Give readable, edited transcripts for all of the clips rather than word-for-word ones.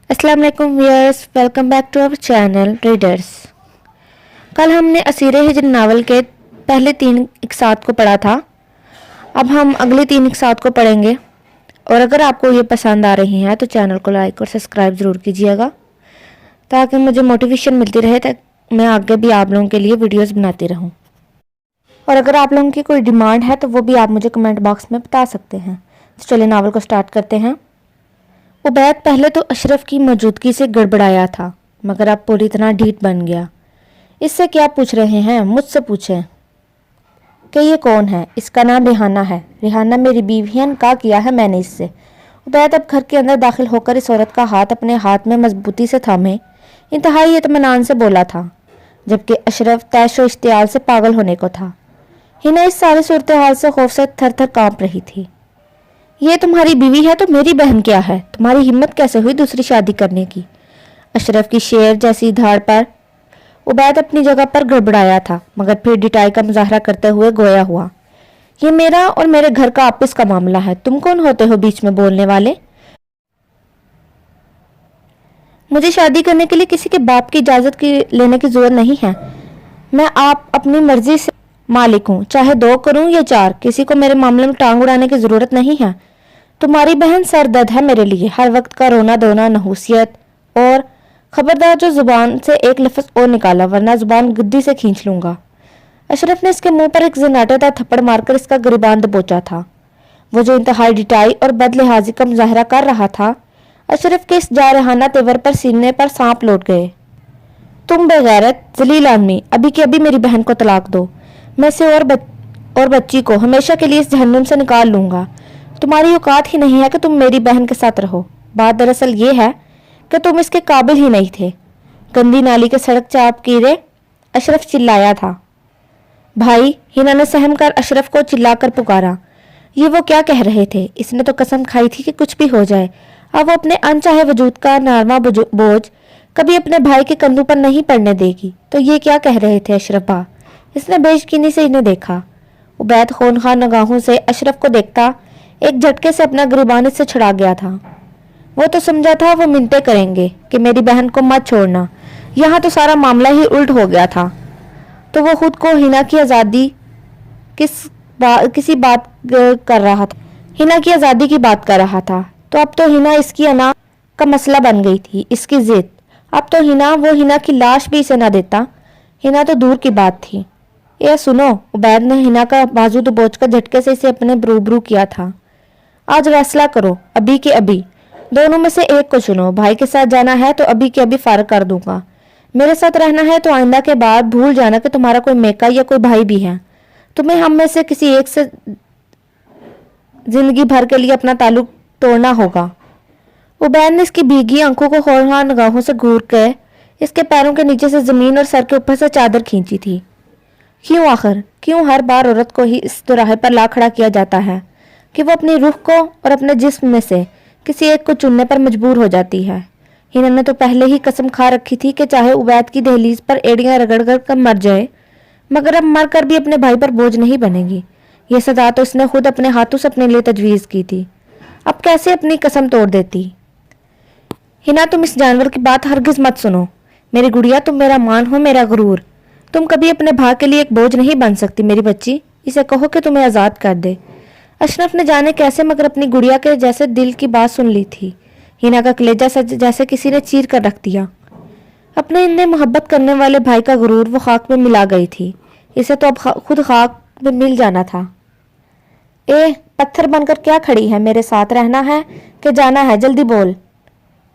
अस्सलाम वालेकुम viewers, welcome back to our channel readers. कल हमने असीर हिजर नावल के पहले 3 इक़सात को पढ़ा था। अब हम अगले 3 इक़सात को पढ़ेंगे और अगर आपको ये पसंद आ रही हैं तो चैनल को लाइक और सब्सक्राइब ज़रूर कीजिएगा ताकि मुझे मोटिवेशन मिलती रहे, ताकि मैं आगे भी आप लोगों के लिए वीडियोस बनाती रहूं। और अगर आप लोगों की कोई डिमांड है तो वो भी आप मुझे कमेंट बॉक्स में बता सकते हैं। तो चलिए नावल को स्टार्ट करते हैं। उबैद पहले तो अशरफ की मौजूदगी से गड़बड़ाया था, मगर अब पूरी तरह ढीठ बन गया। इससे क्या पूछ रहे हैं? मुझसे पूछें कि ये कौन है। इसका नाम रिहाना है। रिहाना मेरी बीवी है, निकाह किया है मैंने इससे। उबैद अब घर के अंदर दाखिल होकर इस औरत का हाथ अपने हाथ में मजबूती से थामे इंतहाई इत्मीनान से बोला था, जबकि अशरफ तैश व इश्तियाल से पागल होने को था। हिना इस सारी सूरत हाल से खौफ से थर थर कांप रही थी। ये तुम्हारी बीवी है तो मेरी बहन क्या है? तुम्हारी हिम्मत कैसे हुई दूसरी शादी करने की? अशरफ की शेर जैसी धाड़ पर उबैद अपनी जगह पर गड़बड़ाया था, मगर फिर डिटाई का मुजाहरा करते हुए गोया हुआ। ये मेरा और मेरे घर का आपस का मामला है, तुम कौन होते हो बीच में बोलने वाले? मुझे शादी करने के लिए किसी के बाप की इजाज़त लेने की जरूरत नहीं है। मैं आप अपनी मर्जी से मालिक हूँ, चाहे 2 करूँ या 4। किसी को मेरे मामले में टांग उड़ाने की ज़रूरत नहीं है। तुम्हारी बहन सरदर्द है मेरे लिए, हर वक्त का रोना धोना, नहूसियत। और खबरदार जो जुबान से एक लफ्ज़ और निकाला, वरना जुबान गद्दी से खींच लूँगा। अशरफ ने इसके मुंह पर एक ज़नाटेदार थप्पड़ मारकर इसका गिरबान दबोचा था। वो जो इंतहाई डिटाई और बदलिहाजी का मुजाहरा कर रहा था, अशरफ के इस जारहाना तेवर पर सीने पर सांप लौट गए। तुम बेगैरत जलील आदमी, अभी के अभी मेरी बहन को तलाक दो। मैं से और बच्ची को हमेशा के लिए इस जहन्नुम से निकाल लूँगा। तुम्हारी औकात ही नहीं है कि तुम मेरी बहन के साथ रहो। बात दरअसल ये है कि तुम इसके काबिल ही नहीं थे। गंदी नाली के सड़क चाप कीरे, अशरफ चिल्लाया था। भाई, हिना ने सहम कर अशरफ को चिल्लाकर पुकारा। ये वो क्या कह रहे थे? इसने तो कसम खाई थी कि कुछ भी हो जाए, अब वो अपने अनचाहे वजूद का नारमा बोझ कभी अपने भाई के कंधों पर नहीं पड़ने देगी। तो ये क्या कह रहे थे अशरफ बा? इसने बेयकीनी से इन्हें देखा। उबैद खूनखार निगाहों से अशरफ को देखता एक झटके से अपना गिरबान इससे छुड़ा गया था। वो तो समझा था वो मिन्नतें करेंगे कि मेरी बहन को मत छोड़ना। यहाँ तो सारा मामला ही उल्ट हो गया था। तो वो खुद को हिना की आज़ादी किसी बात कर रहा था। हिना की आज़ादी की बात कर रहा था। तो अब तो हिना इसकी अना का मसला बन गई थी, इसकी जिद। अब तो वो हिना की लाश भी इसे ना देता। हिना तो दूर की बात थी। ये सुनो, उबैद ने हिना का बाजू दबोच कर झटके से इसे अपने रूबरू किया था। आज फैसला करो, अभी के अभी। दोनों में से एक को चुनो। भाई के साथ जाना है तो अभी के अभी फारग कर दूंगा। मेरे साथ रहना है तो आइंदा के बाद भूल जाना कि तुम्हारा कोई मेका या कोई भाई भी है। तुम्हें हम में से किसी एक से जिंदगी भर के लिए अपना ताल्लुक तोड़ना होगा। उबैद ने इसकी भीगी आंखों को होनहार निगाहों से घूर कर इसके पैरों के नीचे से जमीन और सर के ऊपर से चादर खींची थी। क्यों आखिर, क्यों हर बार औरत को ही इस दुराहे पर ला खड़ा किया जाता है कि वो अपनी रूह को और अपने जिस्म में से किसी एक को चुनने पर मजबूर हो जाती है? हिना ने तो पहले ही कसम खा रखी थी कि चाहे उबैद की दहलीज पर एड़ियां रगड़ कर मर जाए, मगर अब मर कर भी अपने भाई पर बोझ नहीं बनेगी। ये सजा तो इसने खुद अपने हाथों से अपने लिए तजवीज़ की थी। अब कैसे अपनी कसम तोड़ देती? हिना, तुम इस जानवर की बात हरगिज मत सुनो। मेरी गुड़िया, तुम मेरा मान हो, मेरा गुरूर। तुम कभी अपने भाई के लिए एक बोझ नहीं बन सकती मेरी बच्ची। इसे कहो कि तुम्हें आज़ाद कर दे। अशरफ ने जाने कैसे मगर अपनी गुड़िया के जैसे दिल की बात सुन ली थी। हिना का कलेजा जैसे किसी ने चीर कर रख दिया। अपने इन्हें मोहब्बत करने वाले भाई का गुरूर वो खाक में मिला गई थी। इसे तो अब खुद खाक में मिल जाना था। पत्थर बनकर क्या खड़ी है? मेरे साथ रहना है कि जाना है? जल्दी बोल।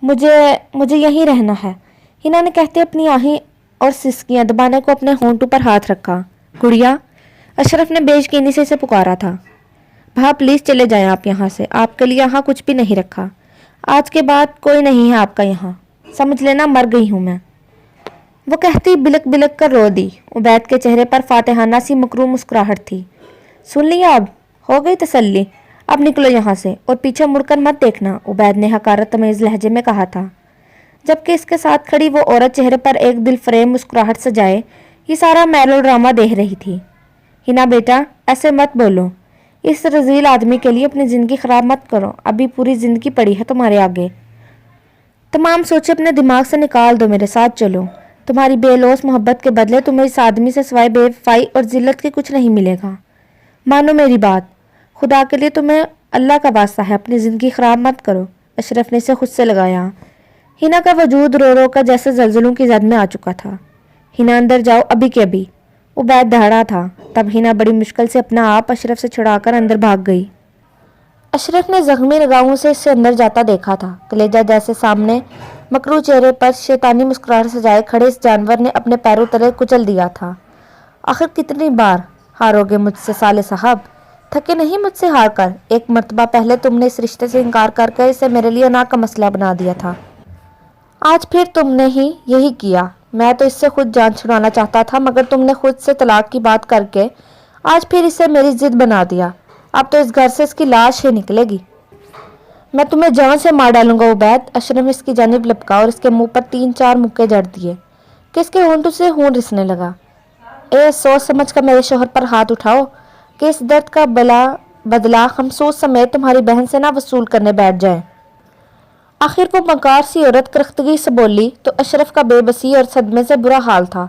मुझे यहीं रहना है, हिना ने कहते अपनी आहें और सिसकियां दबाने को अपने होंठों पर हाथ रखा। गुड़िया, अशरफ ने बेयकीनी से इसे पुकारा था। भा, प्लीज़ चले जाएं आप यहाँ से। आपके लिए यहाँ कुछ भी नहीं रखा। आज के बाद कोई नहीं है आपका यहाँ। समझ लेना, मर गई हूँ मैं। वो कहती बिलक बिलक कर रो दी। उबैद के चेहरे पर फातिहाना सी मकरूम मुस्कुराहट थी। सुन लिया, अब हो गई तसल्ली। अब निकलो यहाँ से और पीछे मुड़कर मत देखना, उबैद ने हकारत तमेज़ लहजे में कहा था, जबकि इसके साथ खड़ी वो औरत चेहरे पर एक दिल फरेब मुस्कुराहट सजाए ये सारा मेलो ड्रामा देख रही थी। हिना बेटा, ऐसे मत बोलो। इस रजील आदमी के लिए अपनी ज़िंदगी ख़राब मत करो। अभी पूरी ज़िंदगी पड़ी है तुम्हारे आगे। तमाम सोचें अपने दिमाग से निकाल दो, मेरे साथ चलो। तुम्हारी बेलौस मोहब्बत के बदले तुम्हें इस आदमी से सिवाय बेवफाई और जिल्लत के कुछ नहीं मिलेगा। मानो मेरी बात, खुदा के लिए तुम्हें अल्लाह का वास्ता है, अपनी ज़िंदगी ख़राब मत करो। अशरफ ने इसे खुद से लगाया। हिना का वजूद रो रो कर जैसे जलजलों की जद में आ चुका था। हिना अंदर जाओ, अभी के अभी। उबैद दहाड़ा था। तब हिना बड़ी मुश्किल से अपना आप अशरफ से छुड़ाकर अंदर भाग गई। अशरफ ने जख्मी निगाहों से इससे अंदर जाता देखा था। कलेजा जैसे सामने मकरू चेहरे पर शैतानी मुस्कुराहट सजाए खड़े इस जानवर ने अपने पैरों तले कुचल दिया था। आखिर कितनी बार हारोगे मुझसे साले साहब? थके नहीं मुझसे हार कर? एक मर्तबा पहले तुमने इस रिश्ते से इनकार करके इसे मेरे लिए ना का मसला बना दिया था। आज फिर तुमने ही यही किया। मैं तो इससे खुद जान छुड़ाना चाहता था, मगर तुमने खुद से तलाक की बात करके आज फिर इसे मेरी जिद बना दिया। अब तो इस घर से इसकी लाश ही निकलेगी। मैं तुम्हें जान से मार डालूंगा उबैद। अशरफ ने इसकी जानिब लपका और इसके मुंह पर 3-4 मुक्के जड़ दिए कि इसके होंठों से खून रिसने लगा। ए, सोच समझ कर मेरे शोहर पर हाथ उठाओ कि इस दर्द का बदला हम सोच समेत तुम्हारी बहन से ना वसूल करने बैठ जाएं। आखिर वो मकार सी औरत करख्तगी से बोली तो अशरफ का बेबसी और सदमे से बुरा हाल था।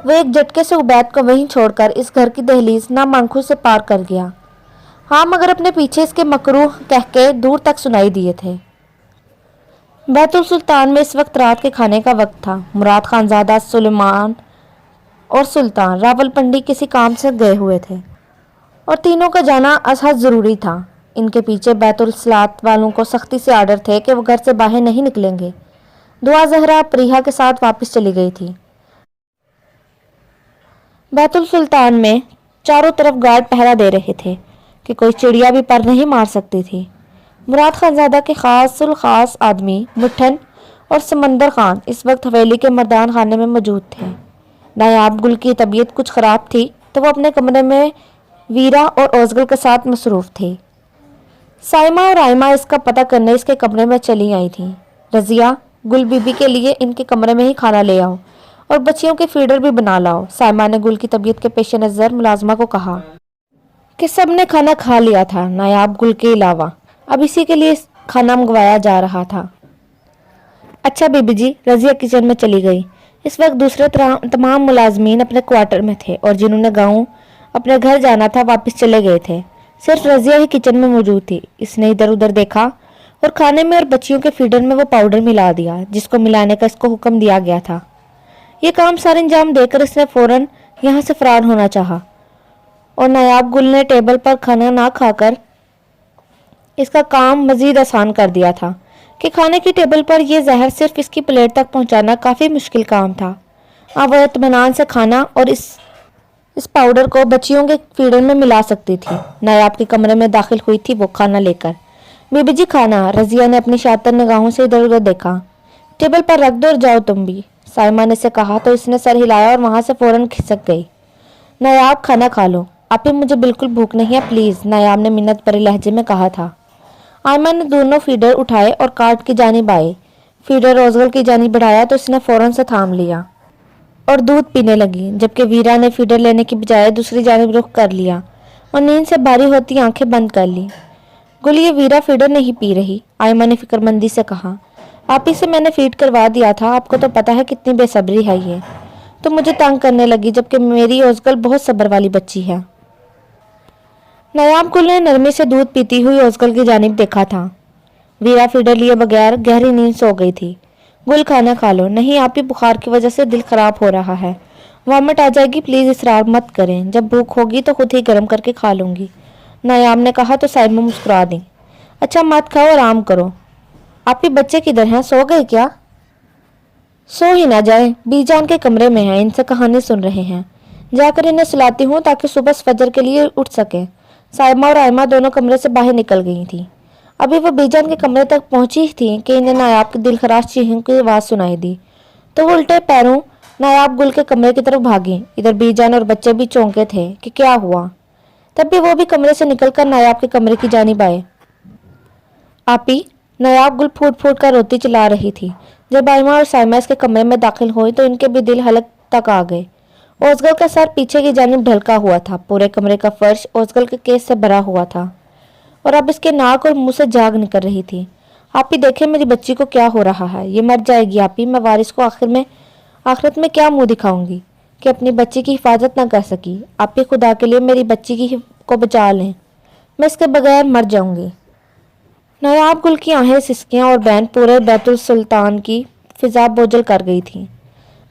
वो एक झटके से उबैद को वहीं छोड़कर इस घर की दहलीज नाम आंखों से पार कर गया। हाँ, मगर अपने पीछे इसके मकरूह कह के दूर तक सुनाई दिए थे। बैतुल सुल्तान में इस वक्त रात के खाने का वक्त था। मुराद खानजादा, सुलेमान और सुल्तान रावलपिंडी किसी काम से गए हुए थे और तीनों का जाना असहद ज़रूरी था। इनके पीछे बैतुल सलात वालों को सख्ती से आर्डर थे कि वो घर से बाहर नहीं निकलेंगे। दुआ जहरा प्रिया के साथ वापस चली गई थी। बैतुल सुल्तान में चारों तरफ गार्ड पहरा दे रहे थे कि कोई चिड़िया भी पर नहीं मार सकती थी। मुराद खानजादा के खासुल खास आदमी मुठन और समंदर खान इस वक्त हवेली के मर्दान खाने में मौजूद थे। नायाब गुल की तबीयत कुछ ख़राब थी तो वो अपने कमरे में वीरा और ओजगल के साथ मसरूफ़ थी। साइमा और आयमा इसका पता करने इसके कमरे में चली आई थी। रजिया, गुल बीबी के लिए इनके कमरे में ही खाना ले आओ और बच्चियों के फीडर भी बना लाओ। साइमा ने गुल की तबीयत के पेश नज़र मुलाजमा को कहा कि सब ने खाना खा लिया था, नायाब गुल के अलावा। अब इसी के लिए खाना मंगवाया जा रहा था। अच्छा बीबी जी, रजिया किचन में चली गई। इस वक्त दूसरे तमाम मुलाजमीन अपने क्वार्टर में थे और जिन्होंने गाँव अपने घर जाना था वापस चले गए थे। सिर्फ रजिया ही किचन में मौजूद थी। इसने इधर उधर देखा और खाने में और बच्चियों के फीडर में वो पाउडर मिला दिया जिसको मिलाने का इसको हुक्म दिया गया था। ये काम सारे अंजाम देकर इसने फौरन यहाँ से फरार होना चाहा और नायाब गुल ने टेबल पर खाना ना खाकर इसका काम मजीद आसान कर दिया था कि खाने की टेबल पर यह जहर सिर्फ इसकी प्लेट तक पहुंचाना काफ़ी मुश्किल काम था। अब वह इत्मीनान से खाना और इस पाउडर को बच्चियों के फीडर में मिला सकती थी। नायाब के कमरे में दाखिल हुई थी वो खाना लेकर। बीबी जी खाना। रजिया ने अपनी शातिर निगाहों से इधर उधर देखा। टेबल पर रख दो और जाओ तुम भी, साइमा ने से कहा तो इसने सर हिलाया और वहां से फौरन खिसक गई। नायाब खाना खा लो। आप ही, मुझे बिल्कुल भूख नहीं है प्लीज़, नायाब ने मिन्नत भरे लहजे में कहा था। आयमा ने दोनों फीडर उठाए और कार्ट की जानिब आए। फीडर रोजगल की जानिब बढ़ाया तो इसने फौरन से थाम लिया और दूध पीने लगी, जबकि वीरा ने फीडर लेने की बजाय दूसरी जानिब रुख कर लिया और नींद से भारी होती आंखें बंद कर ली। गुल, ये वीरा फीडर नहीं पी रही, आयमा ने फिक्रमंदी से कहा। आप ही से मैंने फीड करवा दिया था, आपको तो पता है कितनी बेसब्री है ये, तो मुझे तंग करने लगी, जबकि मेरी ओजगल बहुत सब्र वाली बच्ची है। नायाब गुल ने नरमी से दूध पीती हुई ओजगल की जानिब देखा था। वीरा फीडर लिए बगैर गहरी नींद सो गई थी। गुल खाना खा लो। नहीं, आप ही बुखार की वजह से दिल खराब हो रहा है, वॉमिट आ जाएगी, प्लीज़ इसरार मत करें, जब भूख होगी तो खुद ही गर्म करके खा लूँगी, नायाब ने कहा तो साइमा मुस्कुरा दी। अच्छा मत खाओ, आराम करो। आप ही बच्चे किधर हैं, सो गए क्या? सो ही ना जाए, बीजान के कमरे में हैं, इनसे कहानी सुन रहे हैं, जाकर इन्हें सुलाती हूँ ताकि सुबह फजर के लिए उठ सकें। साइमा और आयमा दोनों कमरे से बाहर निकल गई थी। अभी वो बीजान के कमरे तक पहुंची थी कि इन्हें नायाब की दिलखराश चीखों की आवाज़ सुनाई दी, तो वो उल्टे पैरों नायाब गुल के कमरे की तरफ भागी। इधर बीजान और बच्चे भी चौंके थे कि क्या हुआ। तब भी वो भी कमरे से निकलकर नायाब के कमरे की जानिब आए। आपी, नायाब गुल फूट फूट कर रोती चला रही थी। जब आयमा और साइमा इसके कमरे में दाखिल हुई तो इनके भी दिल हलक तक आ गए। ओजगल का सर पीछे की जानिब ढलका हुआ था। पूरे कमरे का फर्श ओजगल के केस से भरा हुआ था और अब इसके नाक और मुंह से झाग निकल रही थी। آپ ہی دیکھیں میری بچی کو کیا ہو رہا ہے, یہ مر جائے گی. آپ ہی, میں وارث کو آخرت میں کیا منہ دکھاؤں گی کہ اپنی بچی کی حفاظت نہ کر سکی. آپ ہی خدا کے لیے میری بچی کو بچا لیں, میں اس کے بغیر مر جاؤں گی. نایاب گل کی آہیں, سسکیاں اور بین پورے بیت السلطان کی فضا بوجھل کر گئی تھی.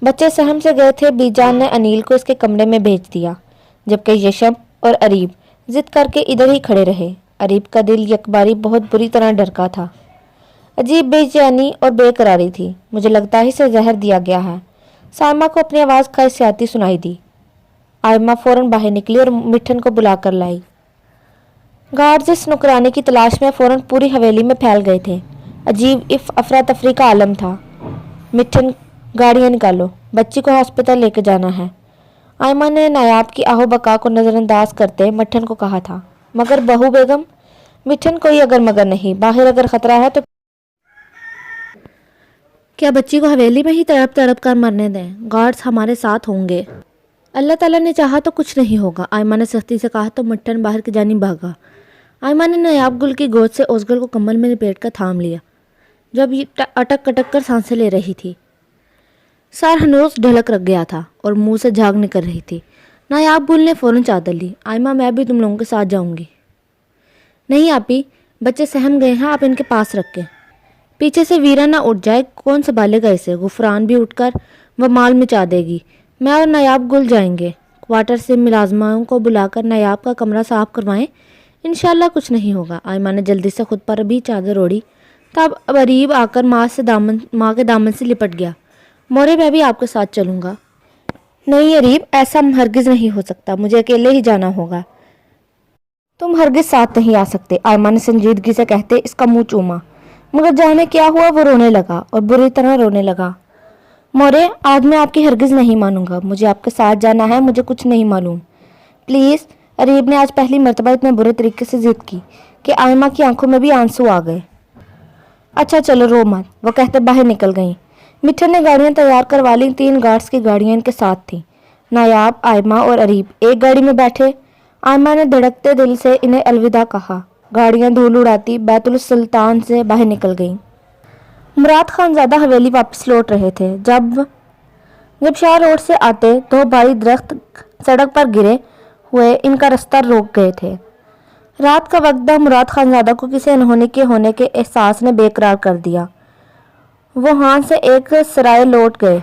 بچے سہم سے گئے تھے. بی جان نے انیل کو اس کے کمرے میں بھیج دیا, جبکہ یشب اور اریب ضد کر کے ادھر ہی کھڑے رہے. اریب کا دل یک باری بہت بری طرح ڈرکا تھا. عجیب بے چینی اور بے قراری تھی. مجھے لگتا ہے اسے زہر دیا گیا ہے. سائمہ کو اپنی آواز خاصیاتی سنائی دی. آئمہ فوراً باہر نکلی اور مٹھن کو بلا کر لائی. گارڈز اس نکرانے کی تلاش میں فوراً پوری حویلی میں پھیل گئے تھے. عجیب افراتفری کا عالم تھا. مٹھن, گاڑیاں نکالو, بچی کو ہاسپٹل لے کے جانا ہے. آئمہ نے نایاب کی آہو بکا کو نظر انداز کرتے مٹھن کو کہا تھا. مگر بہو بیگم. مٹھن کوئی اگر مگر نہیں, باہر اگر خطرہ ہے تو کیا بچی کو حویلی میں ہی تڑپ تڑپ کر مرنے دیں؟ گارڈز ہمارے ساتھ ہوں گے. اللہ تعالیٰ نے چاہا تو کچھ نہیں ہوگا, آئمہ نے سختی سے کہا تو مٹھن باہر کی جانب بھاگا. آئمہ نے نایاب گل کی گود سے اوزگل کو کمبل میں لپیٹ کر تھام لیا, جب یہ اٹک کٹک کر سانسیں لے رہی تھی. سر ہنوز ڈھلک رکھ گیا تھا اور منہ سے جھاگ نکل رہی تھی. نایاب گل نے فوراً چادر لی. آئمہ, میں بھی تم لوگوں کے ساتھ جاؤں گی. نہیں آپی, بچے سہم گئے ہیں, آپ ان کے پاس رکھیں. پیچھے سے ویرا نہ اٹھ جائے, کون سنبھالے گا اسے؟ غفران بھی اٹھ کر وہ مال مچا دے گی. میں اور نایاب گل جائیں گے. کوارٹر سے ملازموں کو بلا کر نایاب کا کمرہ صاف کروائیں, انشاءاللہ کچھ نہیں ہوگا. آئمہ نے جلدی سے خود پر بھی چادر اوڑھی. تب اریب آ کر ماں کے دامن سے لپٹ گیا. مورے, میں بھی آپ کے ساتھ چلوں گا. نہیں اریب, ایسا ہرگز نہیں ہو سکتا, مجھے اکیلے ہی جانا ہوگا. تم ہرگز ساتھ نہیں آ سکتے, آئمہ نے سنجیدگی سے کہتے اس کا منہ چوما. مگر جانے کیا ہوا, وہ رونے لگا اور بری طرح رونے لگا. مورے, آج میں آپ کی ہرگز نہیں مانوں گا. مجھے آپ کے ساتھ جانا ہے, مجھے کچھ نہیں معلوم. پلیز. اریب نے آج پہلی مرتبہ اتنے برے طریقے سے ضد کی کہ آئمہ کی آنکھوں میں بھی آنسو آ گئے. اچھا چلو, رو مت, وہ کہتے باہر نکل گئیں. مٹھن نے گاڑیاں تیار کروا لی. 3 گارڈز کی گاڑیاں ان کے ساتھ تھیں. نایاب, آئمہ اور اریب ایک گاڑی میں بیٹھے. آئمہ نے دھڑکتے دل سے انہیں الوداع کہا. گاڑیاں دھول اڑاتی بیت السلطان سے باہر نکل گئیں. مراد خانزادہ حویلی واپس لوٹ رہے تھے. جب شاہ روڈ سے آتے 2 بھاری درخت سڑک پر گرے ہوئے ان کا رستہ روک گئے تھے. رات کا وقت تھا. مراد خانزادہ کو کسی انہونے کے ہونے کے احساس نے بے قرار کر دیا. وہ ہاں سے ایک سرائے لوٹ گئے.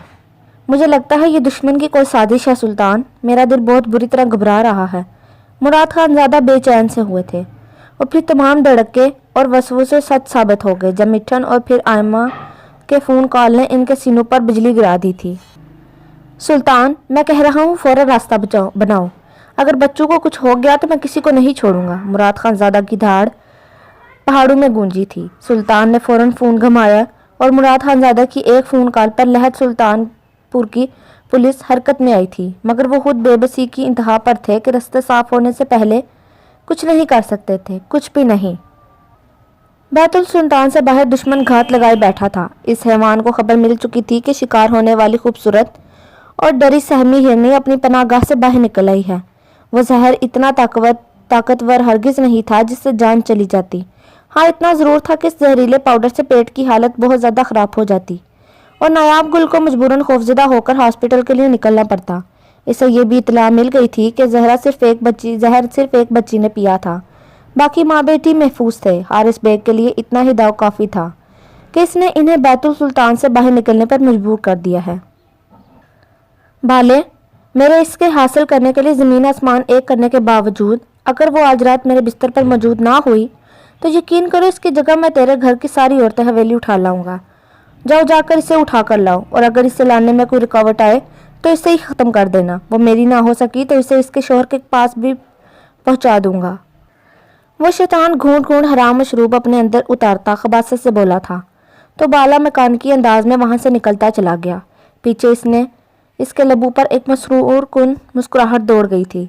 مجھے لگتا ہے یہ دشمن کی کوئی سازش ہے سلطان, میرا دل بہت بری طرح گھبرا رہا ہے. مراد خانزادہ بے چین سے ہوئے تھے, اور پھر تمام دھڑکے اور وسوسے سچ ثابت ہو گئے جب مٹھن اور پھر آئمہ کے فون کال نے ان کے سینوں پر بجلی گرا دی تھی. سلطان, میں کہہ رہا ہوں فوراً راستہ بناؤ. اگر بچوں کو کچھ ہو گیا تو میں کسی کو نہیں چھوڑوں گا. مراد خانزادہ کی دھاڑ پہاڑوں میں گونجی تھی. سلطان نے فوراً فون گھمایا اور مراد خانزادہ کی ایک فون کال پر لہد سلطان پور کی پولیس حرکت میں آئی تھی. مگر وہ خود بے بسی کی انتہا پر تھے کہ رستے صاف ہونے سے پہلے کچھ نہیں کر سکتے تھے, کچھ بھی نہیں. بیت السلطان سے باہر دشمن گھات لگائے بیٹھا تھا. اس حیوان کو خبر مل چکی تھی کہ شکار ہونے والی خوبصورت اور ڈری سہمی ہرنی اپنی پناہ گاہ سے باہر نکل آئی ہے. وہ زہر اتنا طاقتور ہرگز نہیں تھا جس سے جان چلی جاتی. ہاں, اتنا ضرور تھا کہ اس زہریلے پاؤڈر سے پیٹ کی حالت بہت زیادہ خراب ہو جاتی اور نایاب گل کو مجبوراً خوفزدہ ہو کر ہاسپٹل کے لیے نکلنا پڑتا. اسے یہ بھی اطلاع مل گئی تھی کہ زہر صرف ایک بچی نے پیا تھا, باقی ماں بیٹی محفوظ تھے. حارث بیگ کے لیے اتنا ہی داؤ کافی تھا کہ اس نے انہیں بیت السلطان سے باہر نکلنے پر مجبور کر دیا ہے. بھالے, میرے اس کے حاصل کرنے کے لیے زمین آسمان ایک کرنے کے باوجود اگر وہ آج رات میرے بستر پر موجود نہ ہوئی تو یقین کرو اس کی جگہ میں تیرے گھر کی ساری عورتیں حویلی اٹھا لاؤں گا. جاؤ, جا کر اسے اٹھا کر لاؤ, اور اگر اسے لانے میں کوئی رکاوٹ آئے تو اسے ہی ختم کر دینا. وہ میری نہ ہو سکی تو اسے اس کے شوہر کے پاس بھی پہنچا دوں گا. وہ شیطان گھونٹ گھونٹ حرام مشروب اپنے اندر اتارتا خباثت سے بولا تھا تو بالا مکانکی انداز میں وہاں سے نکلتا چلا گیا. پیچھے اس کے لبوں پر ایک مسرور کن مسکراہٹ دوڑ گئی تھی.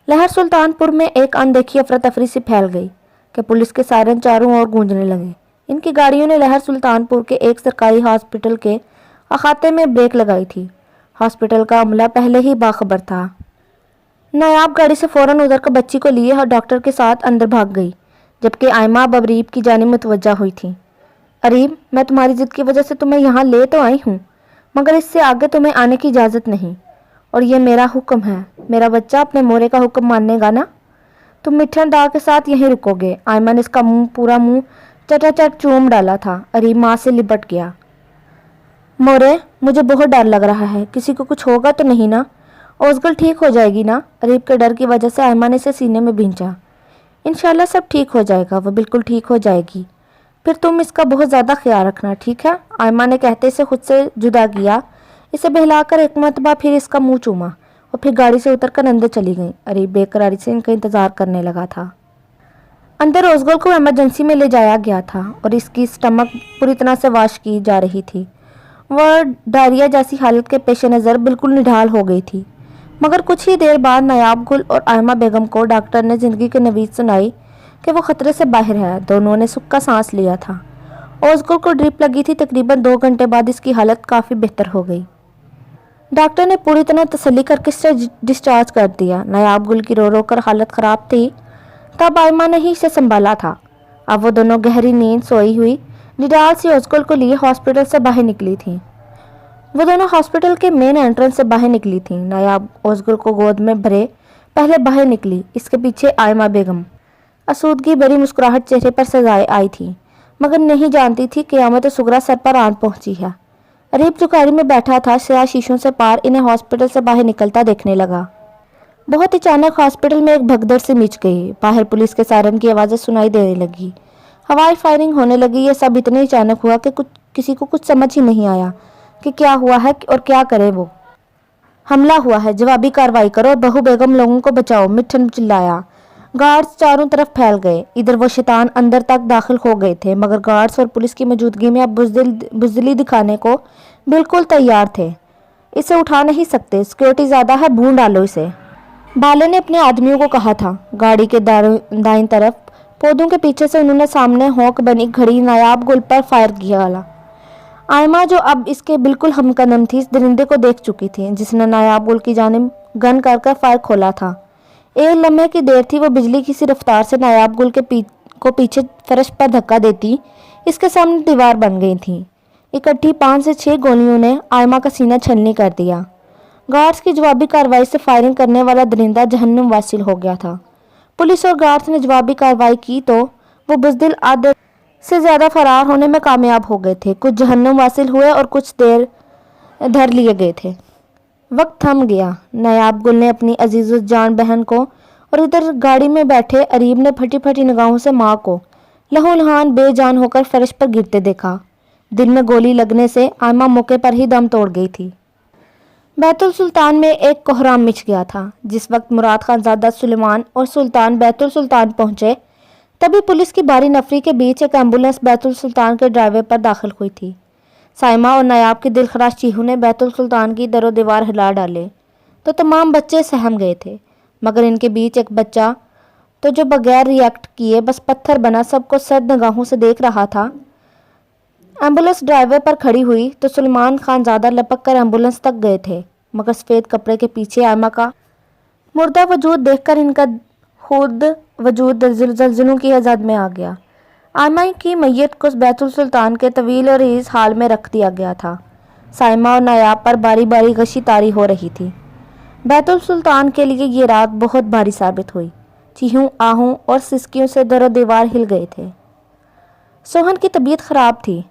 لہر سلطان پور میں ایک اندیکھی افراتفری سی پھیل گئی کہ پولیس کے سائرن چاروں اور گونجنے لگے. ان کی گاڑیوں نے لہر سلطان پور کے ایک سرکاری ہاسپٹل کے احاطے میں بریک لگائی تھی. ہاسپٹل کا عملہ پہلے ہی باخبر تھا. نایاب گاڑی سے فوراً ادھر کر بچی کو لیے اور ڈاکٹر کے ساتھ اندر بھاگ گئی, جبکہ آئمہ اب اریب کی جانب متوجہ ہوئی تھی. अरीब, मैं तुम्हारी जिद की वजह से तुम्हें यहाँ ले तो आई हूँ, मगर इससे आगे तुम्हें आने की इजाज़त नहीं, और ये मेरा हुक्म है। मेरा बच्चा अपने मोरे का हुक्म मानेगा ना? तुम मिठन दा के साथ यहीं रुकोगे। आयमा ने इसका पूरा मुंह चटाचट चूम डाला था। अरीब माँ से लिपट गया। मोरे, मुझे बहुत डर लग रहा है, किसी को कुछ होगा तो नहीं ना? ओज़गल ठीक हो जाएगी ना? अरीब के डर की वजह से आयमा ने इसे सीने में भींचा। इंशाल्लाह सब ठीक हो जाएगा, वो बिल्कुल ठीक हो जाएगी। फिर तुम इसका बहुत ज़्यादा ख्याल रखना, ठीक है? आयमा ने कहते इसे खुद से जुदा किया। इसे बहलाकर एक मरतबा फिर इसका मुंह चूमा और फिर गाड़ी से उतरकर अंदर चली गई। अरीब बेकरारी से इनका इंतज़ार करने लगा था। अंदर ओज़गल को इमरजेंसी में ले जाया गया था और इसकी स्टमक पूरी तरह से वाश की जा रही थी। वह डायरिया जैसी हालत के पेश नज़र बिल्कुल निढाल हो गई थी। मगर कुछ ही देर बाद नायाब गुल और आयमा बेगम को डॉक्टर ने ज़िंदगी की नवीद सुनाई कि वो ख़तरे से बाहर है। दोनों ने सुख का सांस लिया था। ओज़गल को ड्रिप लगी थी। तकरीबन 2 घंटे बाद इसकी हालत काफ़ी बेहतर हो गई। डॉक्टर ने पूरी तरह तसल्ली करके इसे डिस्चार्ज कर दिया। नायाब गुल की रो रो कर हालत ख़राब थी, तब आयमा ने ही इसे संभाला था। अब वो दोनों गहरी नींद सोई हुई निडाल से ओज़गल को लिए हॉस्पिटल से बाहर निकली थी। वो दोनों हॉस्पिटल के मेन एंट्रेंस से बाहर निकली थी। नायाब ओज़गल को गोद में भरे पहले बाहर निकली, इसके पीछे आयमा बेगम। आसूदगी भरी मुस्कुराहट चेहरे पर सजाए आई थी, मगर नहीं जानती थी क़यामत सुगरा सर पर आन पहुंची है। अरीब जो गाड़ी में बैठा था, स्याह शीशों से पार इन्हें हॉस्पिटल से बाहर निकलता देखने लगा। बहुत अचानक हॉस्पिटल में एक भगदड़ से मच गई। बाहर पुलिस के सायरन की आवाज़ें सुनाई देने लगी, हवाई फायरिंग होने लगी। ये सब इतने अचानक हुआ कि किसी को कुछ समझ ही नहीं आया कि क्या हुआ है और क्या करे। वो हमला हुआ है, जवाबी कार्रवाई करो और बहू बेगम लोगों को बचाओ, मिठन चिल्लाया। गार्ड्स चारों तरफ फैल गए। इधर वो शैतान अंदर तक दाखिल हो गए थे, मगर गार्ड्स और पुलिस की मौजूदगी में अब बुज़दिली दिखाने को बिल्कुल तैयार थे। इसे उठा नहीं सकते, सिक्योरिटी ज़्यादा है, भून डालो इसे, बाले ने अपने आदमियों को कहा था। गाड़ी के दाईं तरफ पौधों के पीछे से उन्होंने सामने हॉक बनी खड़ी नायाब गुल पर फायर किया। आयमा, जो अब इसके बिल्कुल हमकदम थी, इस दरिंदे को देख चुकी थी जिसने नायाब गुल की जानिब गन कर फायर खोला था। एक लम्हे की देर थी, वो बिजली की सी रफ्तार से नायाब गुल के को पीछे फर्श पर धक्का देती इसके सामने दीवार बन गई थी। इकट्ठी 5 से 6 गोलियों ने आयमा का सीना छलनी कर दिया। गार्ड्स की जवाबी कार्रवाई से फायरिंग करने वाला दरिंदा जहन्नुम वासिल हो गया था। पुलिस और गार्ड्स ने जवाबी कार्रवाई की तो वो बुज़दिल आधे से ज़्यादा फरार होने में कामयाब हो गए थे। कुछ जहन्नुम वासिल हुए और कुछ देर धर लिए गए थे। वक्त थम गया। नायाब गुल ने अपनी अजीज़ जान बहन को और इधर गाड़ी में बैठे अरीब ने फटी फटी निगाहों से माँ को लहूलुहान बेजान होकर फर्श पर गिरते देखा। दिल में गोली लगने से आयमा मौके पर ही दम तोड़ गई थी। बैतुल सुल्तान में एक कोहराम मच गया था। जिस वक्त मुराद खानजादा सुलेमान और सुल्तान बैतुल सुल्तान पहुंचे, तभी पुलिस की भारी नफरी के बीच एक एम्बुलेंस बैतुल सुल्तान के ड्राइवर पर दाखिल हुई थी। साइमा और नायाब की दिलखराश चीहू ने बैतुल सुल्तान की दरो दीवार हिला डाले तो तमाम बच्चे सहम गए थे, मगर इनके बीच एक बच्चा तो जो बगैर रिएक्ट किए बस पत्थर बना सबको सर्द निगाहों से देख रहा था। एम्बुलेंस ड्राइवर पर खड़ी हुई तो सुलेमान खानजादा लपक कर एम्बुलेंस तक गए थे, मगर सफ़ेद कपड़े के पीछे आयमा का मुर्दा वजूद देखकर इनका खुद वजूद ज़लज़लों की हद में आ गया। आयमा की मैयत को बैतुल सुल्तान के तवील और ईज़ हाल में रख दिया गया था। साइमा और नायाब पर बारी बारी गशी तारी हो रही थी। बैतुल सुल्तान के लिए ये रात बहुत भारी साबित हुई। चीहों आहों और सिसकियों से दरो दीवार हिल गए थे। सोहन की तबीयत ख़राब थी।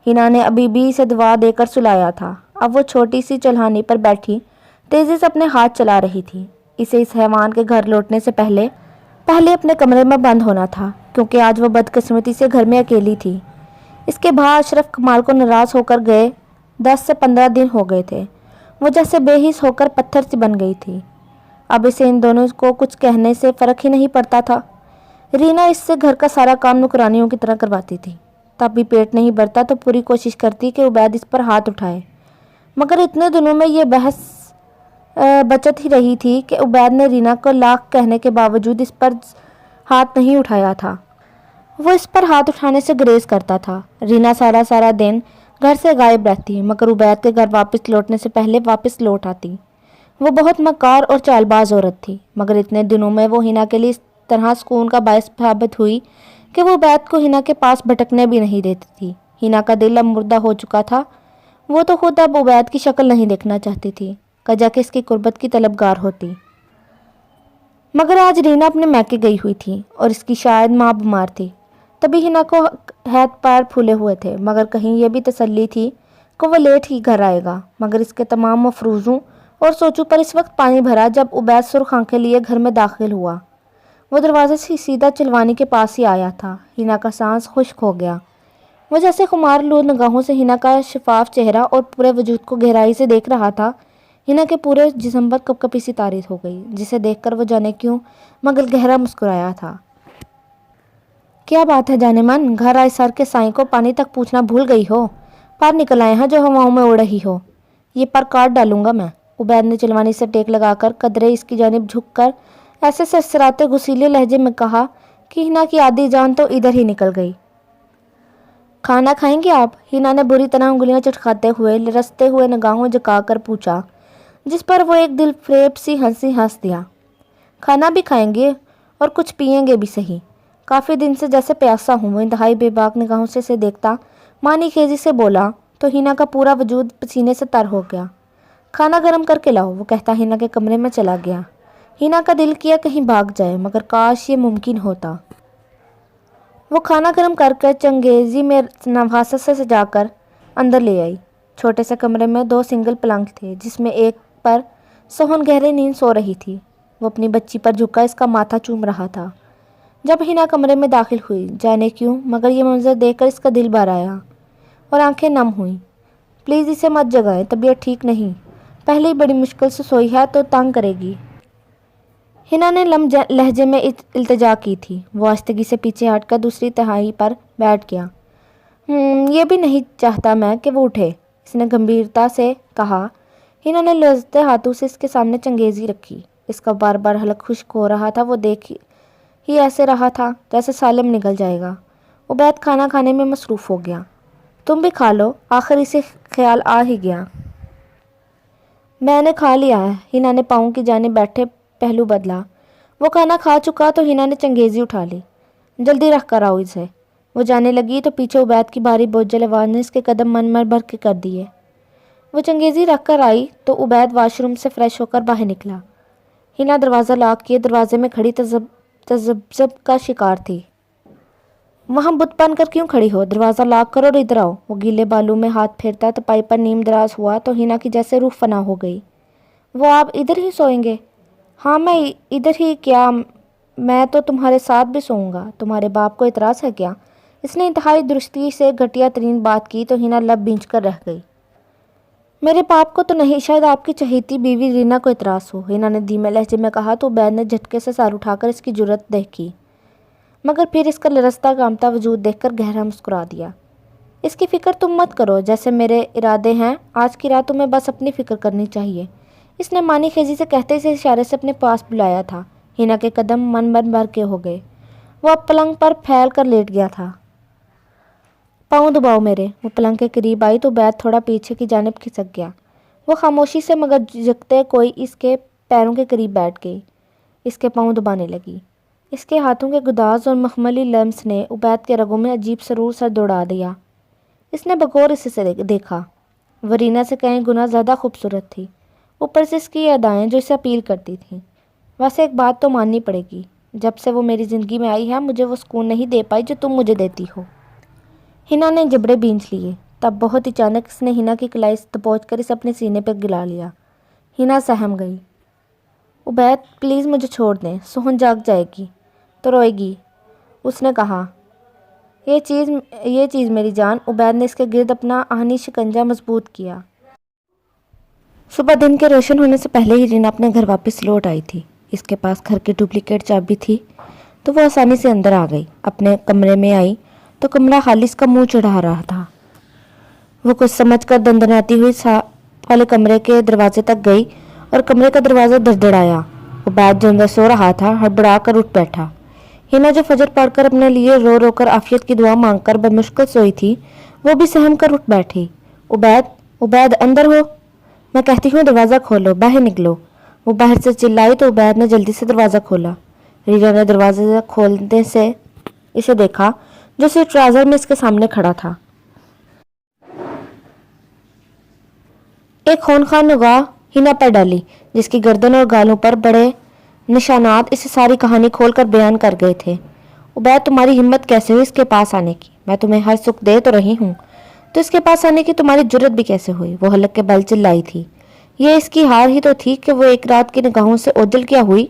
हिना ने अभी भी इसे दवा देकर सुलाया था। अब वो छोटी सी चल्हानी पर बैठी तेज़ी से अपने हाथ चला रही थी। इसे इस हैवान के घर लौटने से पहले अपने कमरे में बंद होना था, क्योंकि आज वो बदकिस्मती से घर में अकेली थी। इसके बाद अशरफ कमाल को नाराज़ होकर गए 10 से 15 दिन हो गए थे। वो जैसे बेहिस होकर पत्थर सी बन गई थी। अब इसे इन दोनों को कुछ कहने से फ़र्क ही नहीं पड़ता था। रीना इससे घर का सारा काम नुकरानियों की तरह करवाती थी। तब भी पेट नहीं भरता तो पूरी कोशिश करती कि उबैद इस पर हाथ उठाए, मगर इतने दिनों में ये बहस बचत ही रही थी कि उबैद ने रीना को लाख कहने के बावजूद इस पर हाथ नहीं उठाया था। वो इस पर हाथ उठाने से गुरेज करता था। रीना सारा दिन घर से गायब रहती, मगर उबैद के घर वापस लौटने से पहले वापस लौट आती। वो बहुत मक्कार और चालबाज औरत थी, मगर इतने दिनों में वो हिना के लिए इस तरह सुकून का बायस साबित हुई कि वो उबैद को हिना के पास भटकने भी नहीं देती थी। हिना का दिल अब मुर्दा हो चुका था। वो तो खुद अब उबैद की शक्ल नहीं देखना चाहती थी, कजा के इसकी कुर्बत की तलबगार होती। मगर आज रीना अपने मैके गई हुई थी और इसकी शायद माँ बीमार थी, तभी हिना को हाथ पैर फूले हुए थे। मगर कहीं ये भी तसल्ली थी कि वो लेट ही घर आएगा। मगर इसके तमाम मफरूज़ों और सोचों पर इस वक्त पानी भरा जब उबैद सुर्ख आंखें लिए घर में दाखिल हुआ। वो दरवाजे से सीधा चिलवानी के पास ही आया था। हिना का सांस खुश्क हो गया। वो जैसे खुमार लूर निगाहों से हिना का शफाफ चेहरा और पूरे वजूद को गहराई से देख रहा था। हिना के पूरे जिस्म पर कपकपी सी तारीफ हो गई, जिसे देखकर वो जाने क्यों मगर गहरा मुस्कुराया था। क्या बात है जाने मन, घर आए सर के साईं को पानी तक पूछना भूल गई हो। पार निकल आए हैं जो हवाओं में उड़ रही हो। ये पर काट डालूंगा मैं। उबैद ने चिलवानी से टेक लगाकर कदरे इसकी जानिब झुककर ऐसे सरसराते घुसीले लहजे में कहा कि हिना की आधी जान तो इधर ही निकल गई। खाना खाएंगे आप? हिना ने बुरी तरह उंगलियां चटखाते हुए रसते हुए निगाहों झुकाकर पूछा, जिस पर वो एक दिल फ्रेब सी हंसी हंस दिया। खाना भी खाएंगे और कुछ पिएंगे भी सही। काफ़ी दिन से जैसे प्यासा हूँ। वो इंतहाई बेबाक निगाहों से इसे देखता मानी खेजी से बोला तो हिना का पूरा वजूद पसीने से तर हो गया। खाना गर्म करके लाओ, वो कहता हिना के कमरे में चला गया। हिना का दिल किया कहीं भाग जाए, मगर काश ये मुमकिन होता। वो खाना गर्म करके चंगेजी में नवासत से सजाकर अंदर ले आई। छोटे से कमरे में 2 सिंगल पलंग थे, जिसमें एक पर सोहन गहरी नींद सो रही थी। वो अपनी बच्ची पर झुका इसका माथा चूम रहा था। जब हिना कमरे में दाखिल हुई, जाने क्यों मगर ये मंजर देखकर इसका दिल भर आया और आंखें नम हुईं। प्लीज़ इसे मत जगाएं, तबीयत ठीक नहीं। पहले ही बड़ी मुश्किल से सोई है तो तंग करेगी। हिना ने लहजे में इल्तिजा की थी। वो आस्तगी से पीछे हटकर दूसरी तहाई पर बैठ गया। ये भी नहीं चाहता मैं कि वो उठे, इसने गंभीरता से कहा। हिना ने लरजते हाथों से इसके सामने चंगेजी रखी। इसका बार बार हलक खुश्क हो रहा था। वो देख ही ऐसे रहा था जैसे सालिम निकल जाएगा। उबैद खाना खाने में मसरूफ़ हो गया। तुम भी खा लो, आखिर इसे ख्याल आ ही गया। मैंने खा लिया है। हिना ने पाँव की जाने बैठे पहलू बदला। वो खाना खा चुका तो हिना ने चंगेजी उठा ली। जल्दी रख कर आओ इसे। वो जाने लगी तो पीछे उबैद की भारी बोझल आवाज़ ने इसके कदम मन भर के कर दिए। वो चंगेजी रख कर आई तो उबैद वॉशरूम से फ्रेश होकर बाहर निकला। हिना दरवाज़ा लॉक किए दरवाजे में खड़ी तजब्जब का शिकार थी। वहाँ बुत बन कर क्यों खड़ी हो? दरवाज़ा लॉक करो और इधर आओ। वो गीले बालों में हाथ फेरता तो पाई पर नीम दराज हुआ तो हिना की जैसे रूह फना हो गई। वो आप इधर ही सोएंगे? हाँ मैं इधर ही। क्या मैं तो तुम्हारे साथ भी सोऊंगा। तुम्हारे बाप को इतराज़ है क्या? इसने इंतहाई दुरुस्ती से घटिया तरीन बात की तो हिना लब भींच कर रह गई। मेरे बाप को तो नहीं, शायद आपकी चहेती बीवी रीना को इतराज़ हो, हिना ने धीमे लहजे में कहा तो उबैद ने झटके से सर उठाकर इसकी जुर्रत देखी, मगर फिर इसका लरसता कामता वजूद देखकर गहरा मुस्कुरा दिया। इसकी फ़िक्र तुम मत करो, जैसे मेरे इरादे हैं। आज की रात तुम्हें बस अपनी फ़िक्र करनी चाहिए। इसने मानी खेजी से कहते इसे इशारे से अपने पास बुलाया था। हिना के कदम मन भर के हो गए। वो अब पलंग पर फैल कर लेट गया था। पाँव दबाओ मेरे। वो पलंग के करीब आई तो उबैद थोड़ा पीछे की जानिब खिसक गया। वो खामोशी से मगर झुकते कोई इसके पैरों के करीब बैठ गई। इसके पाँव दबाने लगी। इसके हाथों के गुदाज और मखमली लम्स ने उबैद के रगों में अजीब सरूर सा दौड़ा दिया। इसने बगौर इसे देखा। वरीना से कहीं गुना ज़्यादा खूबसूरत थी। ऊपर से इसकी अदाएँ जो इसे अपील करती थीं। वैसे एक बात तो माननी पड़ेगी, जब से वो मेरी ज़िंदगी में आई है मुझे वो सुकून नहीं दे पाई जो तुम मुझे देती हो। हिना ने जबड़े बींच लिए। तब बहुत अचानक इसने हिना की कलाई से दबोच कर इसे अपने सीने पर गिरा लिया। हिना सहम गई। उबैद प्लीज़ मुझे छोड़ दें, सोहन जाग जाएगी तो रोएगी, उसने कहा। ये चीज़ मेरी जान। उबैद ने इसके गिर्द अपना आहनी शिकंजा मजबूत किया। सुबह दिन के रोशन होने से पहले ही रीना अपने घर वापस लौट आई थी। इसके पास घर की डुप्लीकेट चाबी थी तो वो आसानी से अंदर आ गई। अपने कमरे में आई तो कमरा खाली इसका मुंह चढ़ा रहा था। वो कुछ समझकर दंदनाती हुई वाले कमरे के दरवाजे तक गई और कमरे का दरवाज़ा धड़धड़ाया। उबैद जो अंदर सो रहा था हड़बड़ा कर उठ बैठा। हिना जो फजर पढ़कर अपने लिए रो रो कर आफियत की दुआ मांगकर बमुश्किल सोई थी, वो भी सहम कर उठ बैठी। उबैद अंदर हो, मैं कहती हूँ दरवाज़ा खोलो, बाहर निकलो। वो बाहर से चिल्लाई तो उबैद ने जल्दी से दरवाज़ा खोला। रीना ने दरवाज़ा खोलने से इसे देखा जो सिर्फ ट्राउज़र में इसके सामने खड़ा था। ایک خونخوار نگاہ ہنا پر ڈالی جس کی گردن اور گالوں پر بڑے نشانات اسے ساری کہانی کھول کر بیان کر گئے تھے۔ عبید، تمہاری ہمت کیسے ہوئی اس کے پاس آنے کی؟ میں تمہیں ہر سکھ دے تو رہی ہوں، تو اس کے پاس آنے کی تمہاری جرت بھی کیسے ہوئی؟ وہ حلق کے بل چلائی تھی۔ یہ اس کی ہار ہی تو تھی کہ وہ ایک رات کی نگاہوں سے اوجل کیا ہوئی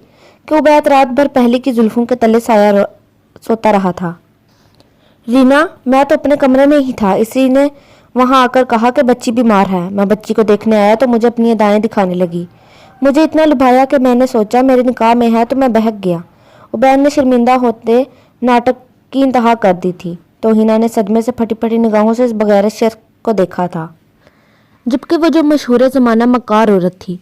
کہ عبید رات بھر پہلے کی زلفوں کے تلے سایہ سوتا رہا تھا۔ رینا، میں تو اپنے کمرے میں ہی تھا، اسی نے وہاں آ کر کہا کہ بچی بیمار ہے۔ میں بچی کو دیکھنے آیا تو مجھے اپنی ادائیں دکھانے لگی، مجھے اتنا لبھایا کہ میں نے سوچا میرے نکاح میں ہے تو میں بہک گیا۔ عبید نے شرمندہ ہوتے ناٹک کی انتہا کر دی تھی تو ہنا نے صدمے سے پھٹی پھٹی نگاہوں سے اس بغیر شرک کو دیکھا تھا، جبکہ وہ جو مشہور زمانہ مکار عورت تھی،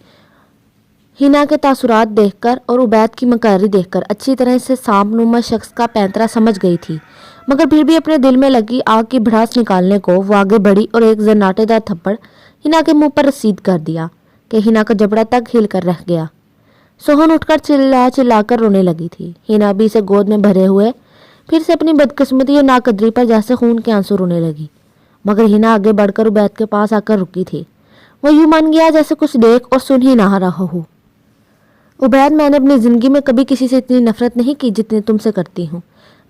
ہنا کے تاثرات دیکھ کر اور عبید کی مکاری دیکھ کر اچھی طرح سے سانپ نما شخص کا پینترا سمجھ گئی تھی، مگر پھر بھی اپنے دل میں لگی آگ کی بھڑاس نکالنے کو وہ آگے بڑھی اور ایک زناٹے دار تھپڑ ہنا کے منہ پر رسید کر دیا کہ ہنا کا جبڑا تک ہل کر رہ گیا۔ سوہن اٹھ کر چلا چلا کر رونے لگی تھی۔ ہنا بھی اسے گود میں بھرے ہوئے پھر سے اپنی بدقسمتی اور ناقدری پر جیسے خون کے آنسو رونے لگی، مگر ہنا آگے بڑھ کر عبید کے پاس آ کر رکی تھی۔ وہ یوں مان گیا جیسے کچھ دیکھ اور سن ہی نہ رہا ہو۔ عبید، میں نے اپنی زندگی میں کبھی کسی سے اتنی نفرت نہیں کی جتنی تم سے کرتی ہوں۔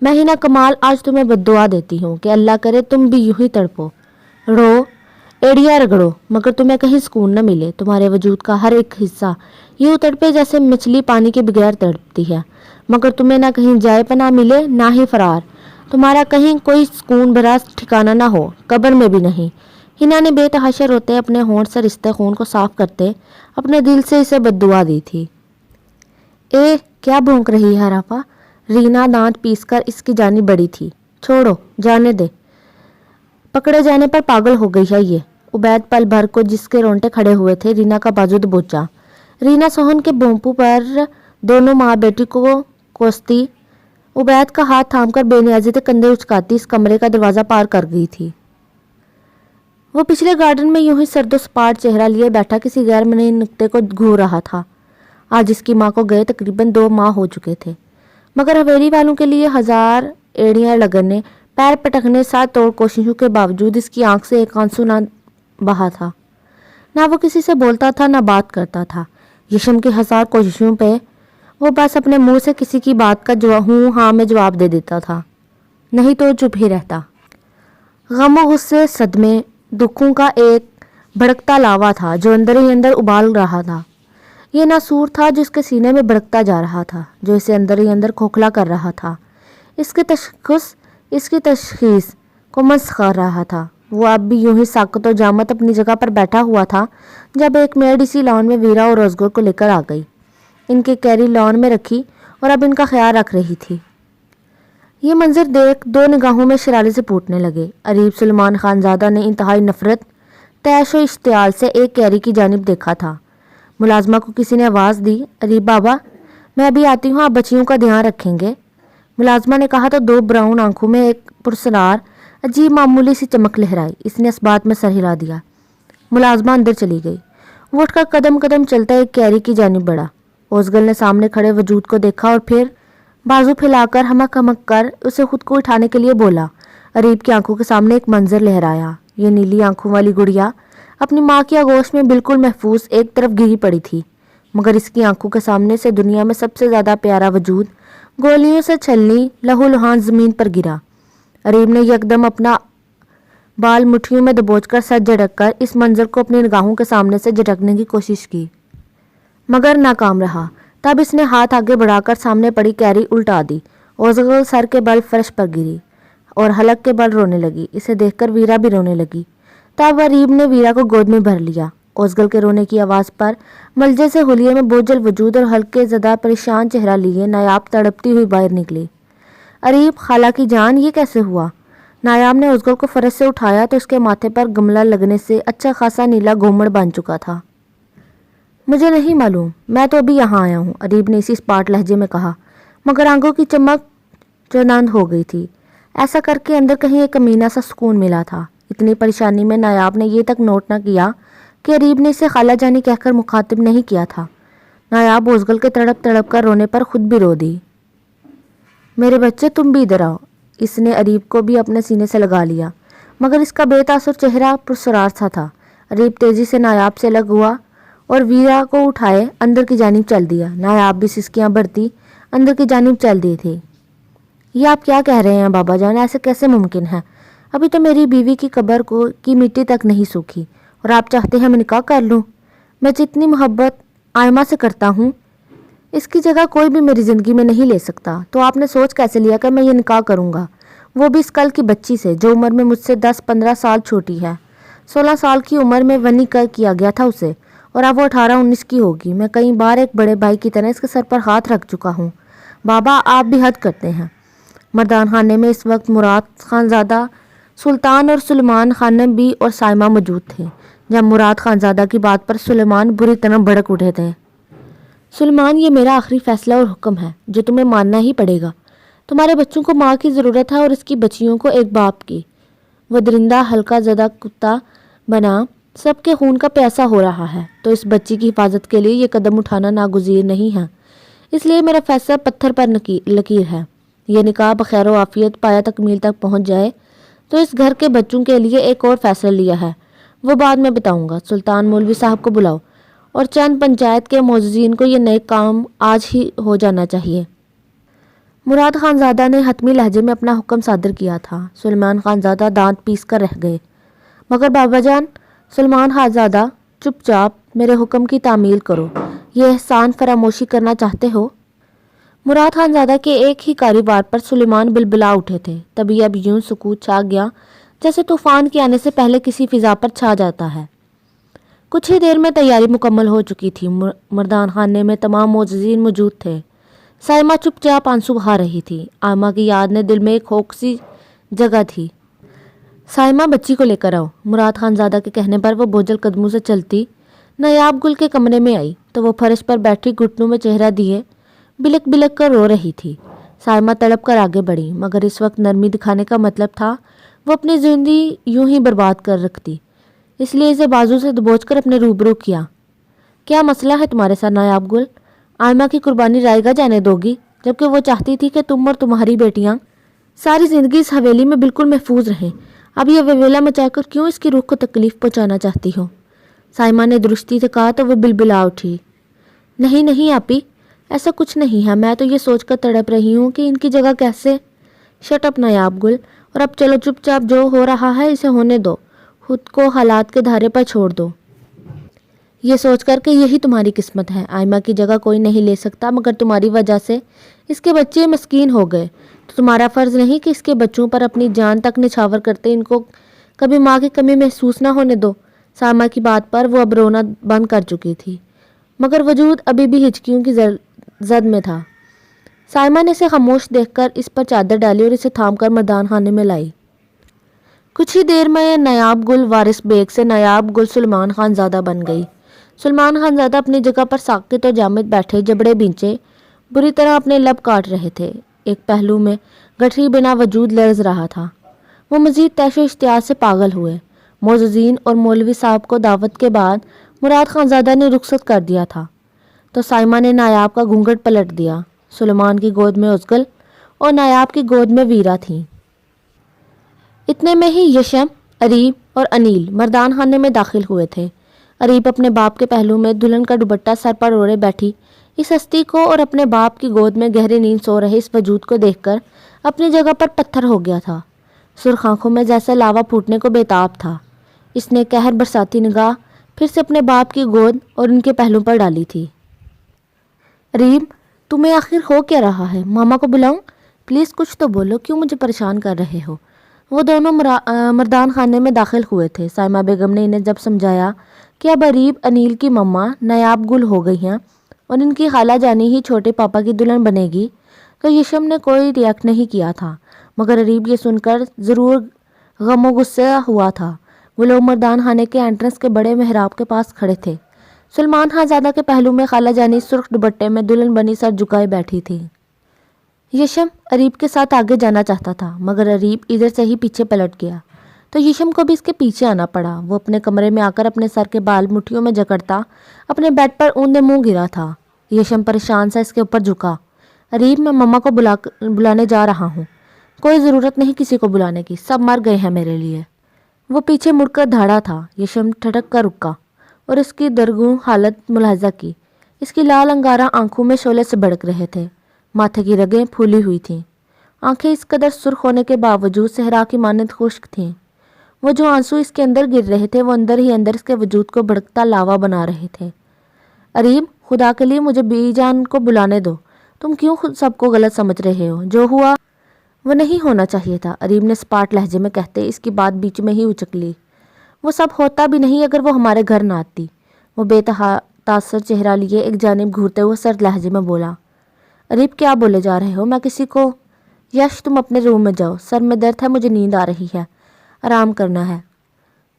میں ہنا کمال آج تمہیں بددعا دیتی ہوں کہ اللہ کرے تم بھی یوں ہی تڑپو، رو، ایڑیاں رگڑو، مگر تمہیں کہیں سکون نہ ملے۔ تمہارے وجود کا ہر ایک حصہ یوں تڑپے جیسے مچھلی پانی کے بغیر تڑپتی ہے، مگر تمہیں نہ کہیں جائے پناہ ملے نہ ہی فرار، تمہارا کہیں کوئی سکون بھرا ٹھکانہ نہ ہو، قبر میں بھی نہیں۔ ہنا نے بے تحاشا روتے اپنے ہونٹ سے رشتے خون کو صاف کرتے اپنے دل سے اسے بددعا دی تھی۔ اے کیا بھونک رہی ہے رافا؟ رینا دانت پیس کر اس کی جانب بڑھی تھی۔ چھوڑو، جانے دے، پکڑے جانے پر پاگل ہو گئی ہے یہ۔ عبید پل بھر کو جس کے رونٹے کھڑے ہوئے تھے رینا کا بازو دبوچا۔ رینا سوہن کے بھونپوں پر دونوں ماں بیٹی کو کوستی عبید کا ہاتھ تھام کر بے نیازی سے کندھے اچکاتی اس کمرے کا دروازہ پار کر گئی تھی۔ وہ پچھلے گارڈن میں یوں ہی سرد و سپاٹ چہرہ لیے بیٹھا کسی غیر منی نکتے کو گھور رہا تھا۔ آج اس کی ماں کو گئے تقریباً 2 ماہ ہو چکے تھے، مگر حویلی والوں کے لیے ہزار ایڑیاں لگنے، پیر پٹکنے، ساتھ توڑ کوششوں کے باوجود اس کی آنکھ سے ایک آنسو نہ بہا تھا۔ نہ وہ کسی سے بولتا تھا نہ بات کرتا تھا۔ یشم کی ہزار کوششوں پہ وہ بس اپنے منہ سے کسی کی بات کا ہوں ہاں میں جواب دے دیتا تھا، نہیں تو چپ ہی رہتا۔ غم و غصے، صدمے، دکھوں کا ایک بھڑکتا لاوا تھا جو اندر ہی اندر ابال رہا تھا۔ یہ ناسور تھا جو اس کے سینے میں بھڑکتا جا رہا تھا، جو اسے اندر ہی اندر کھوکھلا کر رہا تھا، اس کی تشخیص کو مس کر رہا تھا۔ وہ اب بھی یوں ہی ساکت و جامت اپنی جگہ پر بیٹھا ہوا تھا جب ایک میڈ اسی لان میں ویرا اور روزگار کو لے کر آ گئی، ان کے کیری لان میں رکھی اور اب ان کا خیال رکھ رہی تھی۔ یہ منظر دیکھ 2 نگاہوں میں شرارے سے پوٹنے لگے۔ اریب سلمان خانزادہ نے انتہائی نفرت، تیش و اشتعال سے ایک کیری کی جانب دیکھا تھا۔ ملازمہ کو کسی نے آواز دی، اریب بابا میں ابھی آتی ہوں، آپ بچیوں کا دھیان رکھیں گے؟ ملازمہ نے کہا تو 2 براؤن آنکھوں میں ایک پرسرار عجیب معمولی سی چمک لہرائی۔ اس نے اس بات میں سر ہلا دیا۔ ملازمہ اندر چلی گئی۔ وہ اٹھ کر قدم قدم چلتا ایک کیری کی جانب بڑھا۔ اوزگل نے سامنے کھڑے وجود کو دیکھا اور پھر بازو پھیلا کر ہمک ہمک کر اسے خود کو اٹھانے کے لیے بولا۔ اریب کی آنکھوں کے سامنے ایک منظر لہرایا۔ یہ نیلی آنکھوں والی گڑیا اپنی ماں کی آغوش میں بالکل محفوظ ایک طرف گری پڑی تھی، مگر اس کی آنکھوں کے سامنے سے دنیا میں سب سے زیادہ پیارا وجود گولیوں سے چھلنی لہو لہان زمین پر گرا۔ اریب نے یکدم اپنا بال مٹھیوں میں دبوچ کر سر جھٹک کر اس منظر کو اپنی نگاہوں کے سامنے سے جھٹکنے کی کوشش کی، مگر ناکام رہا۔ تب اس نے ہاتھ آگے بڑھا کر سامنے پڑی کیری الٹا دی۔ اوزگل سر کے بل فرش پر گری اور حلق کے بل رونے لگی۔ اسے دیکھ کر ویرا بھی رونے لگی۔ تب اریب نے ویرا کو گود میں بھر لیا۔ اوزگل کے رونے کی آواز پر ملجے سے حلیے میں بوجھل وجود اور ہلکے زدہ پریشان چہرہ لیے نایاب تڑپتی ہوئی باہر نکلی۔ اریب خالہ کی جان، یہ کیسے ہوا؟ نایاب نے اوزگل کو فرش سے اٹھایا تو اس کے ماتھے پر گملہ لگنے سے اچھا خاصا نیلا گھومڑ بن چکا تھا۔ مجھے نہیں معلوم، میں تو ابھی یہاں آیا ہوں، اریب نے اسی اسپاٹ لہجے میں کہا، مگر آنکھوں کی چمک چونند ہو گئی تھی۔ ایسا کر کے اندر کہیں ایک کمینہ سا سکون ملا تھا۔ اتنی پریشانی میں نایاب نے یہ تک نوٹ نہ کیا کہ اریب نے اسے خالہ جانی کہہ کر مخاطب نہیں کیا تھا۔ نایاب اوزگل کے تڑپ تڑپ کر رونے پر خود بھی رو دی۔ میرے بچے تم بھی ادھر آؤ۔ اس نے اریب کو بھی اپنے سینے سے لگا لیا، مگر اس کا بے تاثر چہرہ پرسرار سا تھا۔ अरीब तेजी से नायाब से अलग हुआ और वीरा को उठाए अंदर की जानिब चल दिया। नायाब भी सिसकियां भरती अंदर की जानिब चल दी थी। ये आप क्या कह रहे हैं बाबा जान, ऐसे कैसे मुमकिन है? अभी तो मेरी बीवी की कब्र की मिट्टी तक नहीं सूखी और आप चाहते हैं मैं निकाह कर लूँ? मैं जितनी मोहब्बत आयमा से करता हूँ इसकी जगह कोई भी मेरी ज़िंदगी में नहीं ले सकता। तो आपने सोच कैसे लिया कि मैं ये निकाह करूँगा, वो भी इस कल की बच्ची से जो उम्र में मुझसे 10-15 साल छोटी है। 16 साल की उम्र में वनी कर किया गया था उसे और अब वो 18-19 की होगी। मैं कई बार एक बड़े भाई की तरह इसके सर पर हाथ रख चुका हूँ। बाबा आप भी हद करते हैं। मर्दान खाने में इस वक्त मुराद खानज़ादा, सुल्तान और सुलेमान खानम भी और साइमा मौजूद थे। जब मुराद खानज़ादा की बात पर सुलेमान बुरी तरह भड़क उठे थे। सुलेमान, ये मेरा आखिरी फैसला और हुक्म है जो तुम्हें मानना ही पड़ेगा। तुम्हारे बच्चों को माँ की ज़रूरत है और इसकी बच्चियों को एक बाप की। वह दरिंदा हल्का ज़दा कुत्ता बना सबके खून का प्यासा हो रहा है, तो इस बच्ची की हिफाजत के लिए ये कदम उठाना नागुज़ीर नहीं है। इसलिए मेरा फैसला पत्थर पर लकीर है। यह निकाह बखैर आफियत पाया तकमील तक पहुँच जाए तो इस घर के बच्चों के लिए एक और फैसला लिया है, वो बाद में बताऊँगा। सुल्तान मौलवी साहब को बुलाओ और चंद पंचायत के मोअज़्ज़िन को ये नए काम आज ही हो जाना चाहिए। मुराद खानज़ादा ने हतमी लहजे में अपना हुक्म सादर किया था। सुलेमान खानज़ादा दांत पीस कर रह गए। मगर बाबा जान, सुलेमान खानज़ादा चुपचाप मेरे हुक्म की तामील करो। ये एहसान फरामोशी करना चाहते हो? मुराद खानज़ादा के एक ही कारीवार पर सुलेमान बिलबिला उठे थे। तभी अब यूं सुकूत छा गया जैसे तूफान के आने से पहले किसी फिजा पर छा जाता है। कुछ ही देर में तैयारी मुकम्मल हो चुकी थी। मर्दान खाने में तमाम मोअज़्ज़िन मौजूद थे। साइमा चुपचाप आंसू बहा रही थी। आमा की याद ने दिल में एक होक सी जगह थी। साइमा, बच्ची को लेकर आओ। मुराद खानज़ादा के कहने पर वो बोझल कदमों से चलती नायाब गुल के कमरे में आई तो वो फर्श पर बैठी घुटनों में चेहरा दिए बिलक बिलक कर रो रही थी। साइमा तड़प कर आगे बढ़ी, मगर इस वक्त नरमी दिखाने का मतलब था वो अपनी ज़िंदगी यूं ही बर्बाद कर रखती। इसलिए इसे बाजू से दबोच कर अपने रूबरू किया। क्या मसला है तुम्हारे साथ नायाब गुल? आयमा की कुर्बानी रायगा जाने दोगी, जबकि वो चाहती थी कि तुम और तुम्हारी बेटियां सारी ज़िंदगी इस हवेली में बिल्कुल महफूज रहें। अब यह वेवेला मचाकर क्यों इसकी रूह को तकलीफ़ पहुंचाना चाहती हो? साइमा ने दुरुस्ती से कहा तो वह बिलबिला उठी। नहीं नहीं आपी, ऐसा कुछ नहीं है। मैं तो ये सोचकर तड़प रही हूँ कि इनकी जगह कैसे। शट अप नायाब गुल, और अब चलो चुपचाप जो हो रहा है इसे होने दो, खुद को हालात के धारे पर छोड़ दो। ये सोचकर कि यही तुम्हारी किस्मत है, आयमा की जगह कोई नहीं ले सकता, मगर तुम्हारी वजह से इसके बच्चे मस्कीन हो गए। तो तुम्हारा फ़र्ज़ नहीं कि इसके बच्चों पर अपनी जान तक निछावर करते इनको कभी माँ की कमी महसूस ना होने दो। सामा की बात पर वो अब रोना बंद कर चुकी थी, मगर वजूद अभी भी हिचकियों की जद में था। साइमा ने इसे खामोश देखकर इस पर चादर डाली और इसे थामकर मर्दान खाने में लाई। कुछ ही देर में नायाब गुल वारिस बेग से नायाब गुल सुलेमान खानज़ादा बन गई। सुलेमान खानज़ादा अपनी जगह पर साकित और जामिद बैठे जबड़े बिंचे बुरी तरह अपने लब काट रहे थे। एक पहलू में गठरी बिना वजूद लर्ज रहा था। वो मज़ीद तैशो इश्तियार से पागल हुए। मोअज़्ज़िन और मौलवी साहब को दावत के बाद मुराद खानज़ादा ने रुखसत कर दिया था, तो साइमा ने नायाब का घूंघट पलट दिया। सुलेमान की गोद में उज़गल और नायाब की गोद में वीरा थी। इतने में ही यशम, अरीब और अनील मर्दान खाने में दाखिल हुए थे। अरीब अपने बाप के पहलू में दुल्हन का दुपट्टा सर पर ओढ़े बैठी इस हस्ती को और अपने बाप की गोद में गहरी नींद सो रहे इस वजूद को देखकर अपनी जगह पर पत्थर हो गया था। सुर्ख आंखों में जैसे लावा फूटने को बेताब था। इसने कहर बरसाती निगाह फिर से अपने बाप की गोद और उनके पहलू पर डाली थी। अरीब, तुम्हें आखिर हो क्या रहा है? मामा को बुलाऊं? प्लीज़ कुछ तो बोलो, क्यों मुझे परेशान कर रहे हो? वो दोनों मर्दान खाने में दाखिल हुए थे। साइमा बेगम ने इन्हें जब समझाया कि अब अरीब अनील की मम्मा नायाब गुल हो गई हैं और इनकी खाला जानी ही छोटे पापा की दुल्हन बनेगी, तो यशम ने कोई रिएक्ट नहीं किया था, मगर अरीब ये सुनकर ज़रूर गम गुस्सा हुआ था। वो लोग मर्दान खाने के एंट्रेंस के बड़े मेहराब के पास खड़े थे। सुलेमान खानज़ादा के पहलू में खाला जानी सुर्ख दुपट्टे में दुल्हन बनी सर झुकाए बैठी थी। यशम अरीब के साथ आगे जाना चाहता था, मगर अरीब इधर से ही पीछे पलट गया, तो यशम को भी इसके पीछे आना पड़ा। वो अपने कमरे में आकर अपने सर के बाल मुट्ठियों में जकड़ता अपने बेड पर ऊंधे मुंह गिरा था। यशम परेशान सा इसके ऊपर झुका। अरीब, मैं मम्मा को बुलाने जा रहा हूँ। कोई ज़रूरत नहीं किसी को बुलाने की, सब मर गए हैं मेरे लिए। وہ پیچھے مڑ کر دھاڑا تھا۔ یشم ٹھٹک کر رکا اور اس کی درگوں حالت ملاحظہ کی۔ اس کی لال انگارہ آنکھوں میں شعلے سے بھڑک رہے تھے، ماتھے کی رگیں پھولی ہوئی تھیں، آنکھیں اس قدر سرخ ہونے کے باوجود صحرا کی مانند خشک تھیں۔ وہ جو آنسو اس کے اندر گر رہے تھے وہ اندر ہی اندر اس کے وجود کو بھڑکتا لاوا بنا رہے تھے۔ اریم، خدا کے لیے مجھے بی جان کو بلانے دو، تم کیوں خود سب کو غلط سمجھ رہے ہو؟ جو ہوا وہ نہیں ہونا چاہیے تھا، اریم نے سپاٹ لہجے میں کہتے اس کی بات بیچ میں ہی اچک لی۔ وہ سب ہوتا بھی نہیں اگر وہ ہمارے گھر نہ آتی۔ وہ بے تاثر چہرہ لیے ایک جانب گھورتے ہوئے سرد لہجے میں بولا۔ اریم، کیا بولے جا رہے ہو؟ میں کسی کو… یش، تم اپنے روم میں جاؤ، سر میں درد ہے، مجھے نیند آ رہی ہے، آرام کرنا ہے۔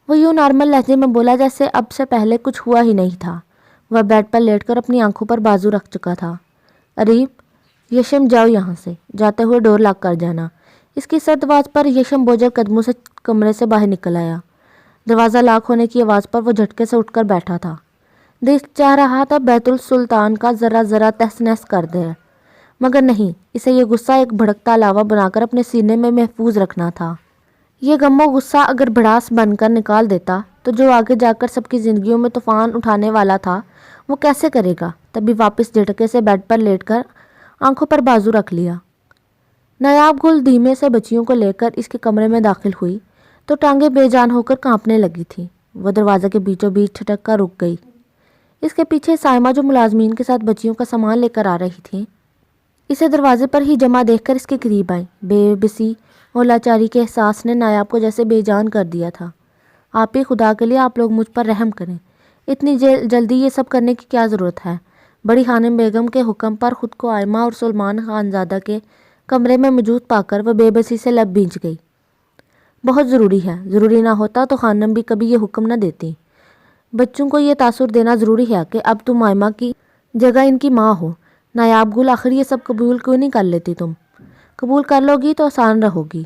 وہ یوں نارمل لہجے میں بولا جیسے اب سے پہلے کچھ ہوا ہی نہیں تھا۔ وہ بیڈ پر لیٹ کر اپنی آنکھوں پر بازو رکھ چکا تھا۔ اریم، یشم جاؤ یہاں سے، جاتے ہوئے ڈور لاک کر جانا۔ اس کی سرد آواز پر یشم بوجھل قدموں سے کمرے سے باہر نکل آیا۔ دروازہ لاک ہونے کی آواز پر وہ جھٹکے سے اٹھ کر بیٹھا تھا۔ دل چاہ رہا تھا بیت السلطان کا ذرا ذرا تہس نہس کر دے، مگر نہیں، اسے یہ غصہ ایک بھڑکتا لاوا بنا کر اپنے سینے میں محفوظ رکھنا تھا۔ یہ غم و غصہ اگر بھڑاس بن کر نکال دیتا تو جو آگے جا کر سب کی زندگیوں میں طوفان اٹھانے والا تھا وہ کیسے کرے گا؟ تبھی واپس جھٹکے سے بیڈ پر لیٹ کر آنکھوں پر بازو رکھ لیا۔ نایاب گل دھیمے سے بچیوں کو لے کر اس کے کمرے میں داخل ہوئی تو ٹانگیں بے جان ہو کر کانپنے لگی تھی۔ وہ دروازے کے بیچوں بیچ ٹھٹک کر رک گئی۔ اس کے پیچھے سائمہ جو ملازمین کے ساتھ بچیوں کا سامان لے کر آ رہی تھی، اسے دروازے پر ہی جمع دیکھ کر اس کے قریب آئیں۔ بے بسی اور لاچاری کے احساس نے نایاب کو جیسے بے جان کر دیا تھا۔ آپ ہی خدا کے لیے آپ لوگ مجھ پر رحم کریں، اتنی جلدی یہ سب کرنے کی کیا ضرورت ہے؟ بڑی خانم بیگم کے حکم پر خود کو آئمہ اور سلمان خانزادہ کے کمرے میں موجود پا کر وہ بے بسی سے لب بھیج گئی۔ بہت ضروری ہے، ضروری نہ ہوتا تو خانم بھی کبھی یہ حکم نہ دیتی۔ بچوں کو یہ تاثر دینا ضروری ہے کہ اب تم آئمہ کی جگہ ان کی ماں ہو۔ نایاب گل، آخر یہ سب قبول کیوں نہیں کر لیتی تم؟ قبول کر لو گی تو آسان رہو گی،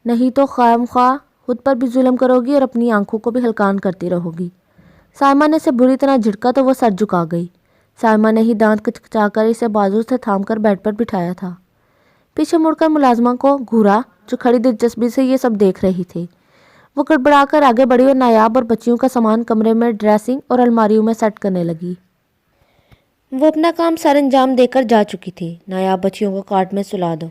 نہیں تو خواہ مخواہ خود پر بھی ظلم کرو گی اور اپنی آنکھوں کو بھی ہلکان کرتی رہو گی۔ سائمہ نے اسے بری طرح جھٹکا تو وہ سر جھکا گئی۔ سائمہ نے ہی دانت کچکچا کر اسے بازو سے تھام کر بیڈ پر بٹھایا تھا۔ پیچھے مڑ کر ملازمہ کو گھورا جو کھڑی دلچسپی سے یہ سب دیکھ رہی تھی۔ وہ گڑبڑا کر آگے بڑھی اور نایاب اور بچیوں کا سامان کمرے میں ڈریسنگ اور الماریوں میں سیٹ کرنے لگی۔ وہ اپنا کام سر انجام دے کر جا چکی تھی۔ نایاب، بچیوں کو کارٹ میں سلا دو۔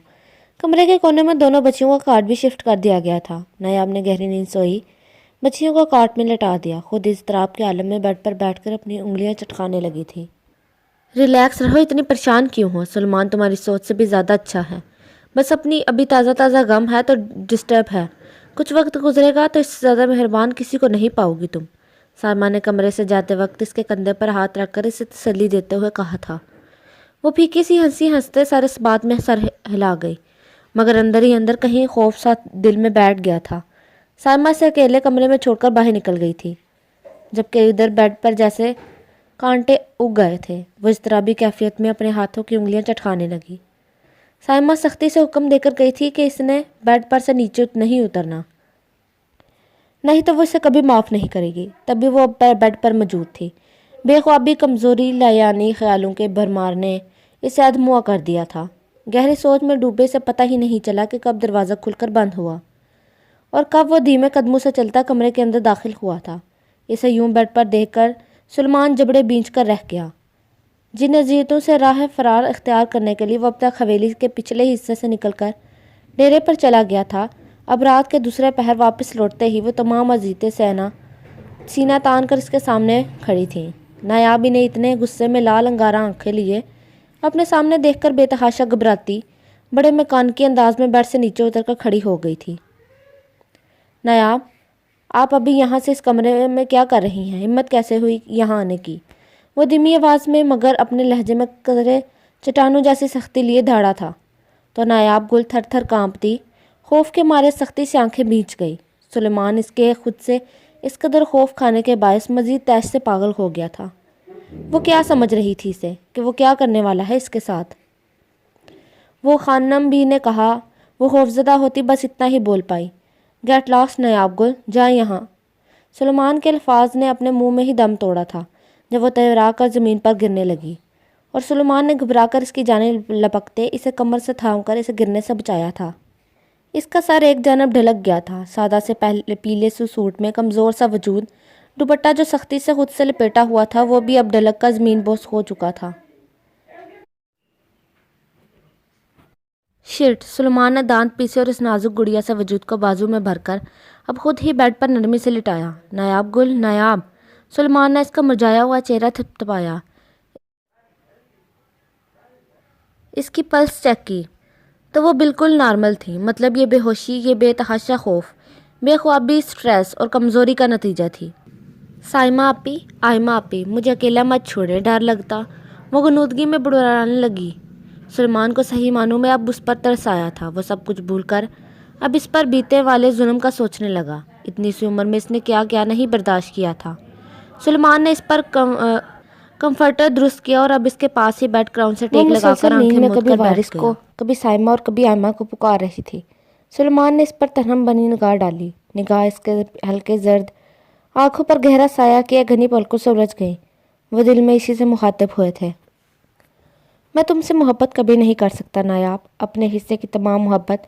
کمرے کے کونے میں دونوں بچیوں کا کارٹ بھی شفٹ کر دیا گیا تھا۔ نایاب نے گہری نیند سوئی بچیوں کو کارٹ میں لٹا دیا، خود اضطراب کے عالم میں بیڈ پر بیٹھ کر اپنی انگلیاں چٹکانے لگی تھی۔ ریلیکس رہو، اتنی پریشان کیوں ہو؟ سلمان تمہاری سوچ سے بھی زیادہ اچھا ہے، بس اپنی ابھی تازہ غم ہے تو ڈسٹرب ہے، کچھ وقت گزرے گا تو اس سے زیادہ مہربان کسی کو نہیں پاؤ گی تم۔ سائمہ نے کمرے سے جاتے وقت اس کے کندھے پر ہاتھ رکھ کر اسے تسلی دیتے ہوئے کہا تھا۔ وہ پھیکی سی ہنسی ہنستے سر اس بات میں سر ہلا گئی، مگر اندر ہی اندر کہیں خوف سا دل میں بیٹھ گیا تھا۔ سائمہ سے اکیلے کمرے میں چھوڑ کر باہر نکل گئی تھی، جبکہ ادھر بیڈ پر جیسے کانٹے اگ گئے تھے۔ وہ اضطرابی کیفیت میں اپنے ہاتھوں کی انگلیاں چٹکانے لگی۔ سائمہ سختی سے حکم دے کر گئی تھی کہ اس نے بیڈ پر سے نیچے نہیں اترنا، نہیں تو وہ اسے کبھی معاف نہیں کرے گی۔ تب بھی وہ بیڈ پر موجود تھی۔ بے خوابی، کمزوری، لایعنی خیالوں کے بھرمار نے اسے ادھموا کر دیا تھا۔ گہری سوچ میں ڈوبے اسے پتہ ہی نہیں چلا کہ کب دروازہ کھل کر بند ہوا اور کب وہ دھیمے قدموں سے چلتا کمرے کے اندر داخل ہوا تھا۔ اسے یوں بیڈ پر دیکھ کر سلمان جبڑے بینچ کر رہ گیا۔ جن اذیتوں سے راہ فرار اختیار کرنے کے لیے وہ اب تک حویلی کے پچھلے حصے سے نکل کر ڈیرے پر چلا گیا تھا، اب رات کے دوسرے پہر واپس لوٹتے ہی وہ تمام اذیتیں سینہ تان کر اس کے سامنے کھڑی تھیں۔ نایاب انہیں اتنے غصے میں لال انگارہ آنکھیں لیے اپنے سامنے دیکھ کر بے تحاشا گھبراتی بڑے مکانکی انداز میں بیڈ سے نیچے اتر کر کھڑی ہو گئی تھی۔ نایاب، آپ ابھی یہاں سے اس کمرے میں کیا کر رہی ہیں؟ ہمت کیسے ہوئی یہاں آنے کی؟ وہ دھیمی آواز میں مگر اپنے لہجے میں قدرے چٹانوں جیسی سختی لیے دھاڑا تھا تو نایاب گل تھر تھر کانپتی خوف کے مارے سختی سے آنکھیں بھیج گئی۔ سلیمان اس کے خود سے اس قدر خوف کھانے کے باعث مزید تیش سے پاگل ہو گیا تھا۔ وہ کیا سمجھ رہی تھی اسے کہ وہ کیا کرنے والا ہے اس کے ساتھ؟ وہ خانم بھی نے کہا۔ وہ خوفزدہ ہوتی بس اتنا ہی بول پائی، گیٹ لاسٹ نایاب گل، جا یہاں۔ سلیمان کے الفاظ نے اپنے منہ میں ہی دم توڑا تھا جب وہ تیرا کر زمین پر گرنے لگی اور سلیمان نے گھبرا کر اس کی جانب لپکتے اسے کمر سے تھام کر اسے گرنے سے بچایا تھا۔ اس کا سر ایک جانب ڈھلک گیا تھا، سادہ سے پیلے سے سوٹ میں کمزور سا وجود، دوپٹہ جو سختی سے خود سے لپیٹا ہوا تھا وہ بھی اب ڈھلک کا زمین بوس ہو چکا تھا۔ شٹ! سلیمان نے دانت پیسے اور اس نازک گڑیا سے وجود کو بازو میں بھر کر اب خود ہی بیڈ پر نرمی سے لٹایا۔ نایاب گل، نایاب! سلیمان نے اس کا مرجھایا ہوا چہرہ تھپتھپایا، اس کی پلس چیک کی تو وہ بالکل نارمل تھی، مطلب یہ بے ہوشی، یہ بے تحاشا خوف، بے خوابی، سٹریس اور کمزوری کا نتیجہ تھی۔ سائمہ آپی، آئمہ آپی، مجھے اکیلا مت چھوڑے، ڈر لگتا، وہ غنودگی میں بڑبڑانے لگی۔ سلیمان کو صحیح معنوں میں اب اس پر ترس آیا تھا، وہ سب کچھ بھول کر اب اس پر بیتے والے ظلم کا سوچنے لگا۔ اتنی سی عمر میں اس نے کیا کیا نہیں برداشت کیا تھا۔ سلیمان نے اس پر کمفرٹر درست کیا اور اب اس کے پاس ہی بیٹھ کراؤن سے ٹیک لگا کر آنکھیں موند کر بیٹھ گیا۔ کبھی سائمہ اور کبھی آئمہ کو پکار رہی تھی۔ سلیمان نے اس پر ترہم بنی نگاہ ڈالی، نگاہ اس کے ہلکے زرد آنکھوں پر گہرا سایہ کیا گھنی پلکوں سے الجھ گئی۔ وہ دل میں اسی سے مخاطب ہوئے تھے۔ میں تم سے محبت کبھی نہیں کر سکتا نایاب، اپنے حصے کی تمام محبت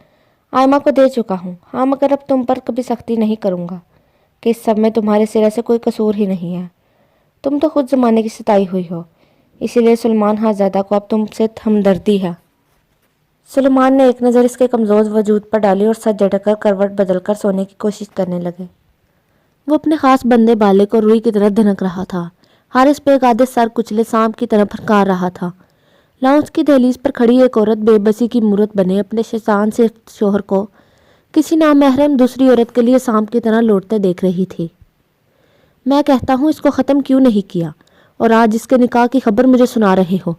آئمہ کو دے چکا ہوں، ہاں مگر اب تم پر کبھی سختی نہیں کروں گا کہ اس سب میں تمہارے سرے سے کوئی قصور ہی نہیں ہے، تم تو خود زمانے کی ستائی ہوئی ہو، اسی لیے سلیمان ہرزادہ کو اب تم سے ہمدردی ہے۔ سلیمان نے ایک نظر اس کے کمزور وجود پر ڈالی اور سر جھٹک کر کروٹ بدل کر سونے کی کوشش کرنے لگے۔ وہ اپنے خاص بندے بالے کو روئی کی طرح دھنک رہا تھا۔ حارث بیگ آدھے سر کچلے سانپ کی طرح پھرکار رہا تھا۔ لاؤنج کی دہلیز پر کھڑی ایک عورت بے بسی کی مورت بنے اپنے شیطان سے شوہر کو کسی نامحرم دوسری عورت کے لیے سانپ کی طرح لوٹتے دیکھ رہی تھی۔ میں کہتا ہوں اس کو ختم کیوں نہیں کیا، اور آج اس کے نکاح کی خبر مجھے سنا رہے ہو۔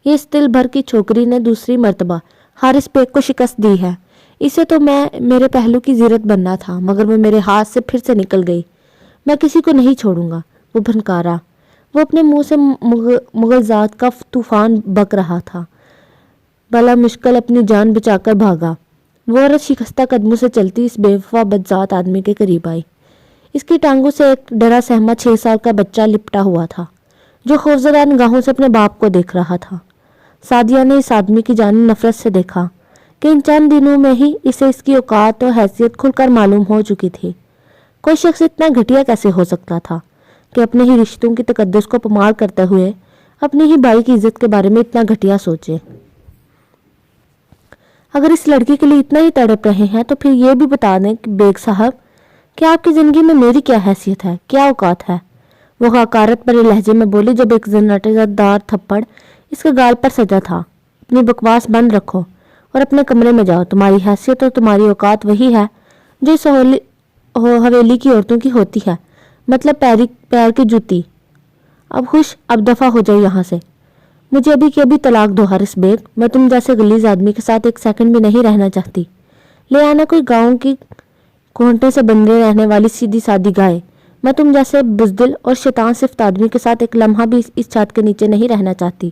یہ اس دل بھر کی چھوکری نے دوسری مرتبہ حارث بیگ کو شکست دی ہے۔ اسے تو میرے پہلو کی زیرت بننا تھا، مگر وہ میرے ہاتھ سے پھر سے نکل گئی۔ میں کسی کو نہیں چھوڑوں گا، وہ بھنکارا۔ وہ اپنے منہ سے مغلزات کا طوفان بک رہا تھا۔ بلا مشکل اپنی جان بچا کر بھاگا۔ وہ عورت شکستہ قدموں سے چلتی اس بے وفا بدذات آدمی کے قریب آئی۔ اس کی ٹانگوں سے ایک ڈرا سہما 6 سال کا بچہ لپٹا ہوا تھا، جو خوفزدہ نگاہوں سے اپنے باپ کو دیکھ رہا تھا۔ سعدیہ نے اس آدمی کی جانب نفرت سے دیکھا کہ ان چند دنوں میں ہی اسے اس کی اوقات اور حیثیت کھل کر معلوم ہو چکی تھی۔ کوئی شخص اتنا گھٹیا کیسے ہو سکتا تھا کہ اپنے ہی رشتوں کی تقدس کو پامال کرتے ہوئے اپنی ہی بھائی کی عزت کے بارے میں اتنا گھٹیا سوچے۔ اگر اس لڑکی کے لیے اتنا ہی تڑپ رہے ہیں تو پھر یہ بھی بتا دیں کہ بیگ صاحب کہ آپ کی زندگی میں میری کیا حیثیت ہے، کیا اوقات ہے۔ وہ حقارت بھرے لہجے میں بولی جب ایک زناٹے دار تھپڑ اس کے گال پر سجا تھا۔ اپنی بکواس بند رکھو اور اپنے کمرے میں جاؤ۔ تمہاری حیثیت اور تمہاری اوقات وہی ہے جو اس حویلی کی عورتوں کی ہوتی ہے، مطلب پیر کی جوتی۔ اب خوش، اب دفع ہو جاؤ یہاں سے۔ مجھے ابھی کی ابھی طلاق دو حارث بیگ، میں تم جیسے غلیظ آدمی کے ساتھ ایک سیکنڈ بھی نہیں رہنا چاہتی۔ لے آنا کوئی گاؤں کی کونٹے سے بندے رہنے والی سیدھی سادی گائے، میں تم جیسے بزدل اور شیطان صفت آدمی کے ساتھ ایک لمحہ بھی اس چھت کے نیچے نہیں رہنا چاہتی۔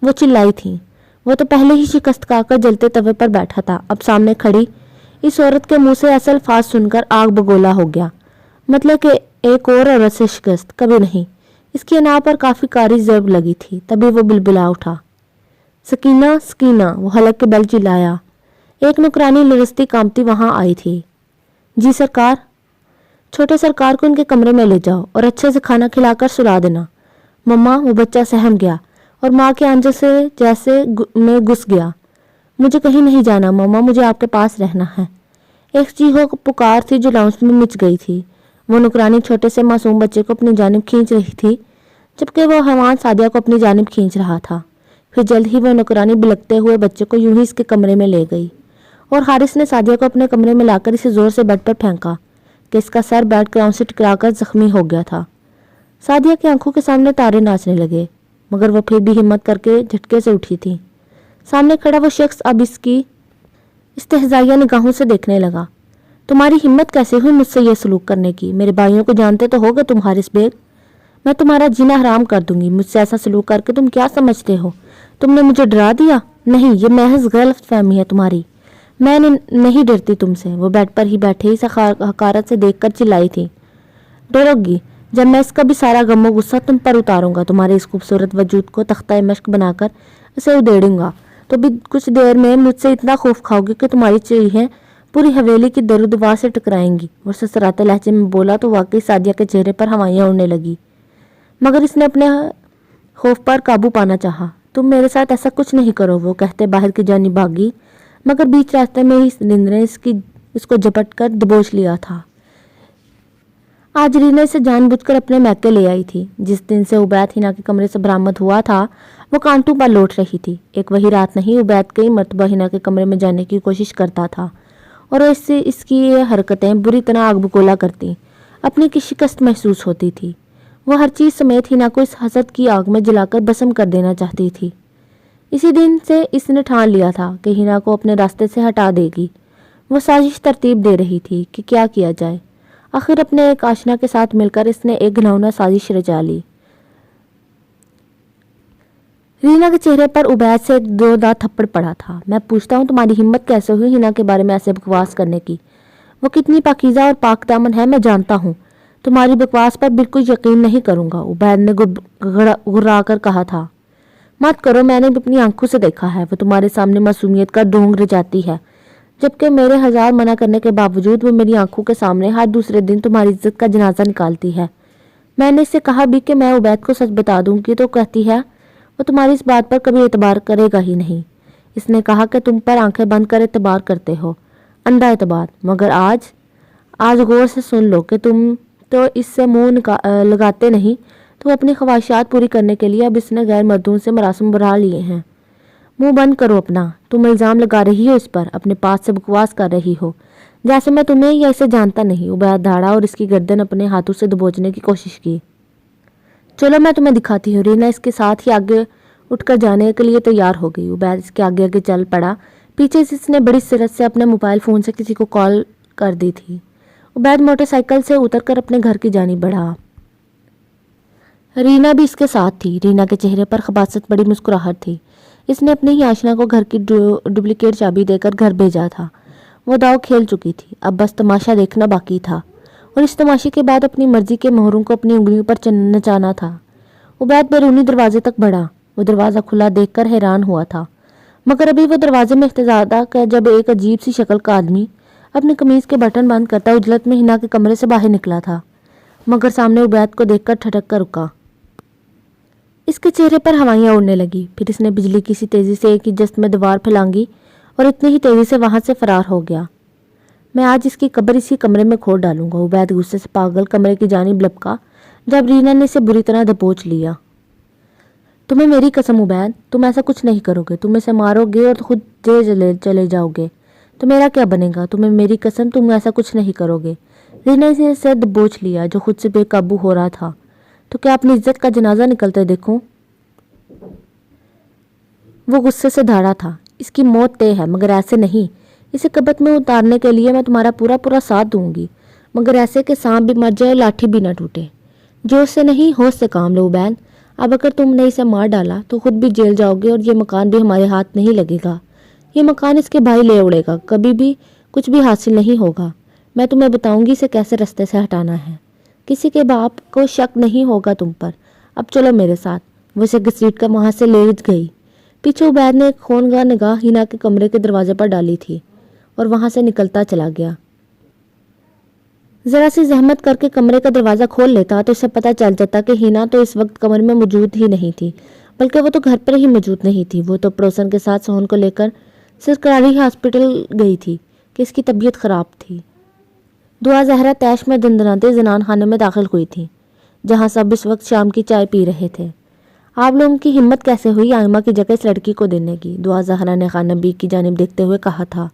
وہ چلائی تھی۔ وہ تو پہلے ہی شکست کھا کر جلتے توے پر بیٹھا تھا، اب سامنے کھڑی اس عورت کے منہ سے ایسے الفاظ سن کر آگ بگولا ہو گیا۔ مطلب کہ ایک اور عورت سے شکست کبھی نہیں۔ اس کی انا پر کافی کاری ضرب لگی تھی، تبھی وہ بلبلا اٹھا۔ سکینہ، سکینہ، وہ حلق کے بل چلایا۔ ایک نوکرانی لرزتی کانپتی وہاں آئی تھی۔ جی سرکار۔ چھوٹے سرکار کو ان کے کمرے میں لے جاؤ اور اچھے سے کھانا کھلا کر سلا دینا۔ مما، وہ بچہ سہم گیا اور ماں کے آنچل سے جیسے میں گھس گیا۔ مجھے کہیں نہیں جانا مما، مجھے آپ کے پاس رہنا ہے۔ ایک چیخو پکار تھی جو لاؤنج میں مچ گئی تھی۔ وہ نوکرانی چھوٹے سے معصوم بچے کو اپنی جانب کھینچ رہی تھی، جبکہ وہ حیوان سعدیہ کو اپنی جانب کھینچ رہا تھا۔ پھر جلد ہی وہ نوکرانی بلکتے ہوئے بچے کو یوں ہی اس کے کمرے میں لے گئی اور حارث نے سعدیہ کو اپنے کمرے میں لا کر اسے زور سے بیڈ پر پھینکا کہ اس کا سر بیڈ کراؤن سے ٹکرا کر زخمی ہو گیا تھا۔ سعدیہ کی آنکھوں کے سامنے تارے ناچنے لگے، مگر وہ پھر بھی ہمت کر کے جھٹکے سے اٹھی تھی۔ سامنے کھڑا وہ شخص اب اس کی استہزائیہ نگاہوں سے دیکھنے لگا۔ تمہاری ہمت کیسے ہوئی مجھ سے یہ سلوک کرنے کی؟ میرے بھائیوں کو جانتے تو ہوگے تم حارث بیگ، میں تمہارا جینا حرام کر دوں گی۔ مجھ سے ایسا سلوک کر کے تم کیا سمجھتے ہو؟ تم نے مجھے ڈرا دیا؟ نہیں، یہ محض غلط فہمی ہے تمہاری، میں نہیں ڈرتی تم سے۔ وہ بیڈ پر ہی بیٹھے اسے حقارت سے دیکھ کر چلائی تھی۔ ڈرو گی جب میں اس کا بھی سارا غم و غصہ تم پر اتاروں گا، تمہارے اس خوبصورت وجود کو تختہ مشق بنا کر اسے ادھیڑوں گا، تو بھی کچھ دیر میں مجھ سے اتنا خوف کھاؤ گے کہ تمہاری چیخیں पूरी हवेली की दरो दीवार से टकराएंगी। वो ससराते लहजे में बोला तो वाकई सादिया के चेहरे पर हवाइयाँ उड़ने लगी, मगर इसने अपने खौफ पर काबू पाना चाहा। तुम मेरे साथ ऐसा कुछ नहीं करो, वो कहते बाहर की जानिब भागी, मगर बीच रास्ते में ही नींद ने इसको झपट कर दबोच लिया था। आज रीना इसे जानबूझकर अपने मैके ले आई थी। जिस दिन से उबैद हिना के कमरे से बरामद हुआ था वो कांटों पर लौट रही थी। एक वही रात नहीं, उबैद कई मरतबा हिना के कमरे में जाने की कोशिश करता था और इससे इसकी ये हरकतें बुरी तरह आग बगोला करती। अपनी की शिकस्त महसूस होती थी। वो हर चीज़ समेत हिना को इस हसद की आग में जलाकर भस्म कर देना चाहती थी। इसी दिन से इसने ठान लिया था कि हिना को अपने रास्ते से हटा देगी। वो साजिश तरतीब दे रही थी कि क्या किया जाए। आखिर अपने एक आशना के साथ मिलकर इसने एक घिनौना साजिश रचा ली। रीना के चेहरे पर उबैद से एक जोरदार थप्पड़ पड़ा था। मैं पूछता हूँ तुम्हारी हिम्मत कैसे हुई हिना के बारे में ऐसे बकवास करने की? वो कितनी पाकीज़ा और पाक दामन है मैं जानता हूँ। तुम्हारी बकवास पर बिल्कुल यकीन नहीं करूँगा, उबैद ने गुर्रा कर कहा था। मत करो, मैंने भी अपनी आंखों से देखा है। वो तुम्हारे सामने मासूमियत का ढोंग रचाती है, जबकि मेरे हजार मना करने के बावजूद वो मेरी आंखों के सामने हर दूसरे दिन तुम्हारी इज्जत का जनाजा निकालती है। मैंने इससे कहा भी कि मैं उबैद को सच बता दूंगी तो कहती है वो तुम्हारी इस बात पर कभी एतबार करेगा ही नहीं। इसने कहा कि तुम पर आंखें बंद कर एतबार करते हो, अंधा एतबार। मगर आज गौर से सुन लो कि तुम तो इससे मुंह लगाते नहीं, तो अपनी ख्वाहिशात पूरी करने के लिए अब इसने गैर मर्दों से मरासम बढ़ा लिए हैं। मुंह बंद करो अपना। तुम इल्ज़ाम लगा रही हो इस पर, अपने पास से बकवास कर रही हो, जैसे मैं तुम्हें या इसे जानता नहीं। उबैद दहाड़ा और इसकी गर्दन अपने हाथों से दबोचने की कोशिश की। चलो मैं तुम्हें दिखाती हूँ। रीना इसके साथ ही आगे उठकर जाने के लिए तैयार हो गई। उबैद इसके आगे आगे चल पड़ा। पीछे से इसने बड़ी सिरत से अपने मोबाइल फ़ोन से किसी को कॉल कर दी थी। उबैद मोटरसाइकिल से उतरकर अपने घर की जानिब बढ़ा। रीना भी इसके साथ थी। रीना के चेहरे पर खबासत बड़ी मुस्कुराहट थी। इसने अपने ही आशना को घर की डुप्लीकेट चाबी देकर घर भेजा था। वो दाव खेल चुकी थी, अब बस तमाशा देखना बाकी था और इस तमाशे के बाद अपनी मर्जी के मोहरों को अपनी उंगलियों पर नचाना था। उबैद बैरूनी दरवाजे तक बढ़ा। वो दरवाज़ा खुला देखकर हैरान हुआ था, मगर अभी वो दरवाजे में इख्तिजादा का जब एक अजीब सी शक्ल का आदमी अपनी कमीज़ के बटन बंद करता उजलत में हिना के कमरे से बाहर निकला था, मगर सामने उबैद को देखकर ठटक कर रुका। इसके चेहरे पर हवाइयाँ उड़ने लगी। फिर इसने बिजली की सी तेज़ी से एक ही जस्त में दीवार फैलांगी और इतनी ही तेज़ी से वहाँ से फरार हो गया। मैं आज इसकी कब्र इसी कमरे में खोद डालूंगा। उबैद गुस्से से पागल कमरे की जानिब लपका जब रीना ने इसे बुरी तरह दबोच लिया। तुम्हें मेरी कसम उबैद, तुम ऐसा कुछ नहीं करोगे। तुम इसे मारोगे और खुद जेल चले जाओगे तो मेरा क्या बनेगा? तुम्हें मेरी कसम, तुम ऐसा कुछ नहीं करोगे। रीना ने इसे दबोच लिया जो खुद से बेकाबू हो रहा था। तो क्या अपनी इज्जत का जनाजा निकलते देखूं? वो गुस्से से दहाड़ा था। इसकी मौत तय है, मगर ऐसे नहीं। इसे कब्र में उतारने के लिए मैं तुम्हारा पूरा पूरा साथ दूंगी, मगर ऐसे कि सांप भी मर जाए, लाठी भी ना टूटे। जोश से नहीं, होश से काम लो उबैद। अब अगर तुमने इसे मार डाला तो खुद भी जेल जाओगे और ये मकान भी हमारे हाथ नहीं लगेगा। ये मकान इसके भाई ले उड़ेगा, कभी भी कुछ भी हासिल नहीं होगा। मैं तुम्हें बताऊंगी इसे कैसे रास्ते से हटाना है। किसी के बाप को शक नहीं होगा तुम पर। अब चलो मेरे साथ। वो इसे घसीट कर वहाँ से ले गई। पीछे उबैद ने एक खूनगा निगाह हिना के कमरे के दरवाजे पर डाली थी और वहाँ से निकलता चला गया। ज़रा सी जहमत करके कमरे का दरवाज़ा खोल लेता तो इसे पता चल जाता कि हिना तो इस वक्त कमरे में मौजूद ही नहीं थी, बल्कि वो तो घर पर ही मौजूद नहीं थी। वो तो पड़ोसन के साथ सोहन को लेकर सरकारी हॉस्पिटल गई थी कि इसकी तबीयत ख़राब थी। दुआ जहरा तैश में दंदनाते जनान खाने में दाखिल हुई थी, जहाँ सब इस वक्त शाम की चाय पी रहे थे। आप लोगों की हिम्मत कैसे हुई आयमा की जगह इस लड़की को देने की? दुआ जहरा ने खान नबी की जानिब देखते हुए कहा था।